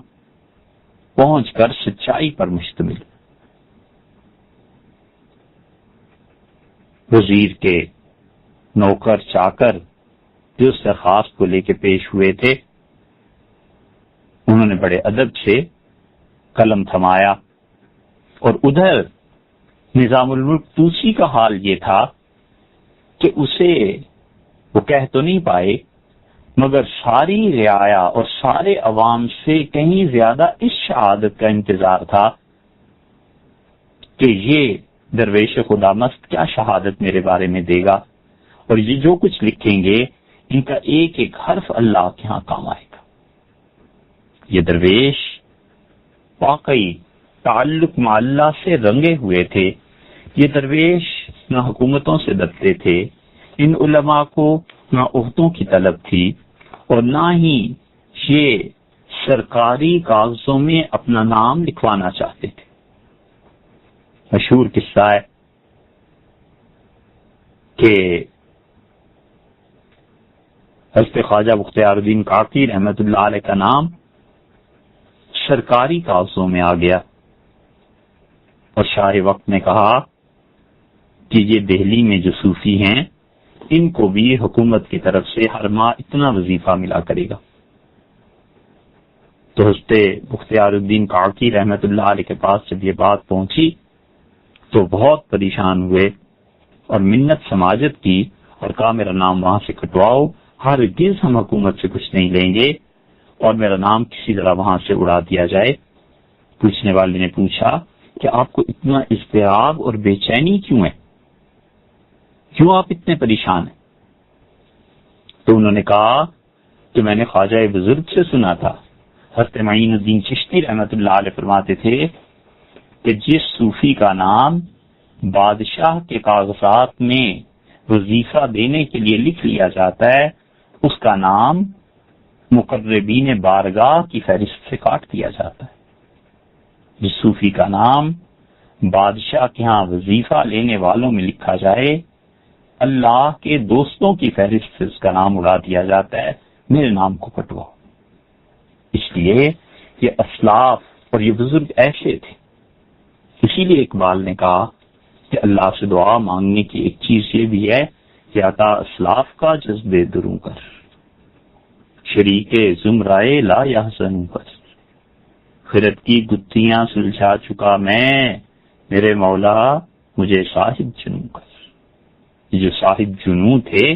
پہنچ کر سچائی پر مشتمل۔ وزیر کے نوکر چاکر جو اس درخواست کو لے کے پیش ہوئے تھے، انہوں نے بڑے ادب سے قلم تھمایا، اور ادھر نظام الملک طوسی کا حال یہ تھا کہ اسے وہ کہہ تو نہیں پائے، مگر ساری رعایا اور سارے عوام سے کہیں زیادہ اس شہادت کا انتظار تھا کہ یہ درویش خدا مست کیا شہادت میرے بارے میں دے گا، اور یہ جو کچھ لکھیں گے ان کا ایک ایک حرف اللہ کے ہاں کام آئے گا۔ یہ درویش واقعی تعلق مع اللہ سے رنگے ہوئے تھے، یہ درویش نہ حکومتوں سے ڈرتے تھے، ان علماء کو نہ عہدوں کی طلب تھی، اور نہ ہی یہ سرکاری کاغذوں میں اپنا نام لکھوانا چاہتے تھے۔ مشہور قصہ ہے کہ حضرت خواجہ بختیار الدین کاکی رحمت اللہ علیہ کا نام سرکاری کاغذوں میں آ گیا، اور شاہ وقت نے کہا کہ یہ دہلی میں جو صوفی ہیں ان کو بھی حکومت کی طرف سے ہر ماہ اتنا وظیفہ ملا کرے گا۔ تو حضرت بختیار الدین کاکی رحمت اللہ علیہ کے پاس جب یہ بات پہنچی تو بہت پریشان ہوئے اور منت سماجت کی، اور کہا میرا نام وہاں سے کٹواؤ، ہرگز ہم حکومت سے کچھ نہیں لیں گے، اور میرا نام کسی طرح وہاں سے اڑا دیا جائے۔ پوچھنے والے نے پوچھا کہ آپ کو اتنا اضطراب اور بے چینی کیوں ہے، کیوں آپ اتنے پریشان ہیں؟ تو انہوں نے کہا کہ میں نے خواجہ بزرگ سے سنا تھا، حضرت معین الدین چشتی رحمت اللہ علیہ فرماتے تھے کہ جس صوفی کا نام بادشاہ کے کاغذات میں وظیفہ دینے کے لیے لکھ لیا جاتا ہے، اس کا نام مقربین بارگاہ کی فہرست سے کاٹ دیا جاتا ہے۔ جس صوفی کا نام بادشاہ کے ہاں وظیفہ لینے والوں میں لکھا جائے، اللہ کے دوستوں کی فہرست سے اس کا نام اڑا دیا جاتا ہے، میرے نام کو کٹواؤ۔ اس لیے یہ اسلاف اور یہ بزرگ ایسے تھے۔ اسی لیے اقبال نے کہا کہ اللہ سے دعا مانگنے کی ایک چیز یہ بھی ہے کہ عطا اسلاف کا جذبے دروں کر، شریک زمرائے لا یحزنوں پر، خرد کی گتھیاں سلجھا چکا میں، میرے مولا مجھے صاحب جنوں کر۔ یہ جو صاحب جنوں تھے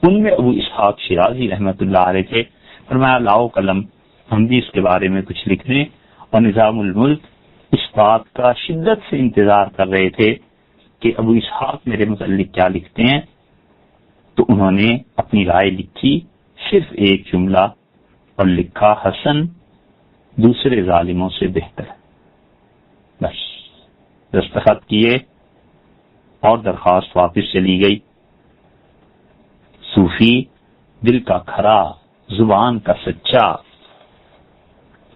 ان میں ابو اسحاق شیرازی رحمت اللہ علیہ تھے۔ فرمایا لاؤ قلم، ہم بھی اس کے بارے میں کچھ لکھ دیں، اور نظام الملک اس بات کا شدت سے انتظار کر رہے تھے کہ ابو اسحاق میرے متعلق کیا لکھتے ہیں۔ تو انہوں نے اپنی رائے لکھی، صرف ایک جملہ، اور لکھا حسن دوسرے ظالموں سے بہتر ہے، بس دستخط کیے اور درخواست واپس چلی گئی۔ صوفی دل کا کھرا، زبان کا سچا،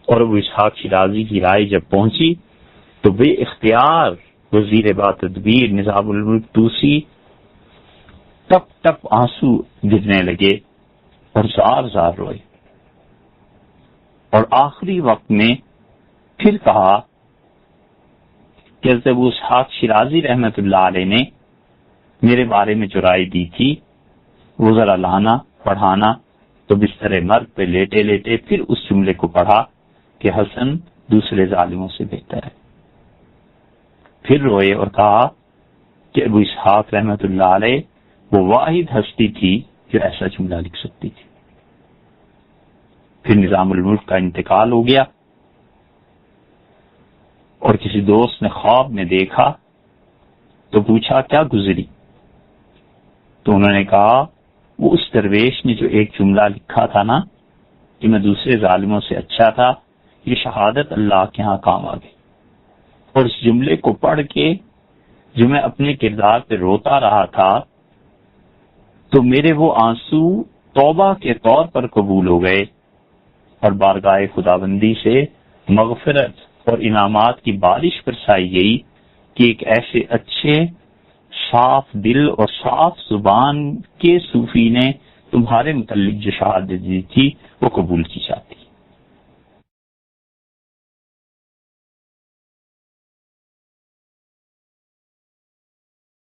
اور ابو اسحاق شیرازی کی رائے جب پہنچی تو بے اختیار وزیر با تدبیر نظام الملک طوسی ٹپ ٹپ آنسو گرنے لگے اور زار زار روئے، اور آخری وقت میں پھر کہا کہ حضرت ابو اسحاق شیرازی رحمت اللہ علیہ نے میرے بارے میں جو رائے دی تھی وہ ذرا لانا پڑھانا۔ تو بستر مرگ پہ لیٹے لیٹے پھر اس جملے کو پڑھا کہ حسن دوسرے ظالموں سے بہتر ہے، پھر روئے اور کہا کہ ابو اسحاق رحمت اللہ علیہ وہ واحد ہستی تھی جو ایسا جملہ لکھ سکتی تھی۔ پھر نظام الملک کا انتقال ہو گیا، اور کسی دوست نے خواب میں دیکھا تو پوچھا کیا گزری؟ تو انہوں نے کہا وہ اس درویش نے جو ایک جملہ لکھا تھا نا کہ میں دوسرے ظالموں سے اچھا تھا، یہ شہادت اللہ کے ہاں کام آ گئی، اور اس جملے کو پڑھ کے جو میں اپنے کردار پہ روتا رہا تھا تو میرے وہ آنسو توبہ کے طور پر قبول ہو گئے، اور بارگاہ خداوندی سے مغفرت اور انعامات کی بارش برسائی گئی کہ ایک ایسے اچھے صاف دل اور صاف زبان کے صوفی نے تمہارے متعلق جو شہادت دی تھی وہ قبول کی جاتی.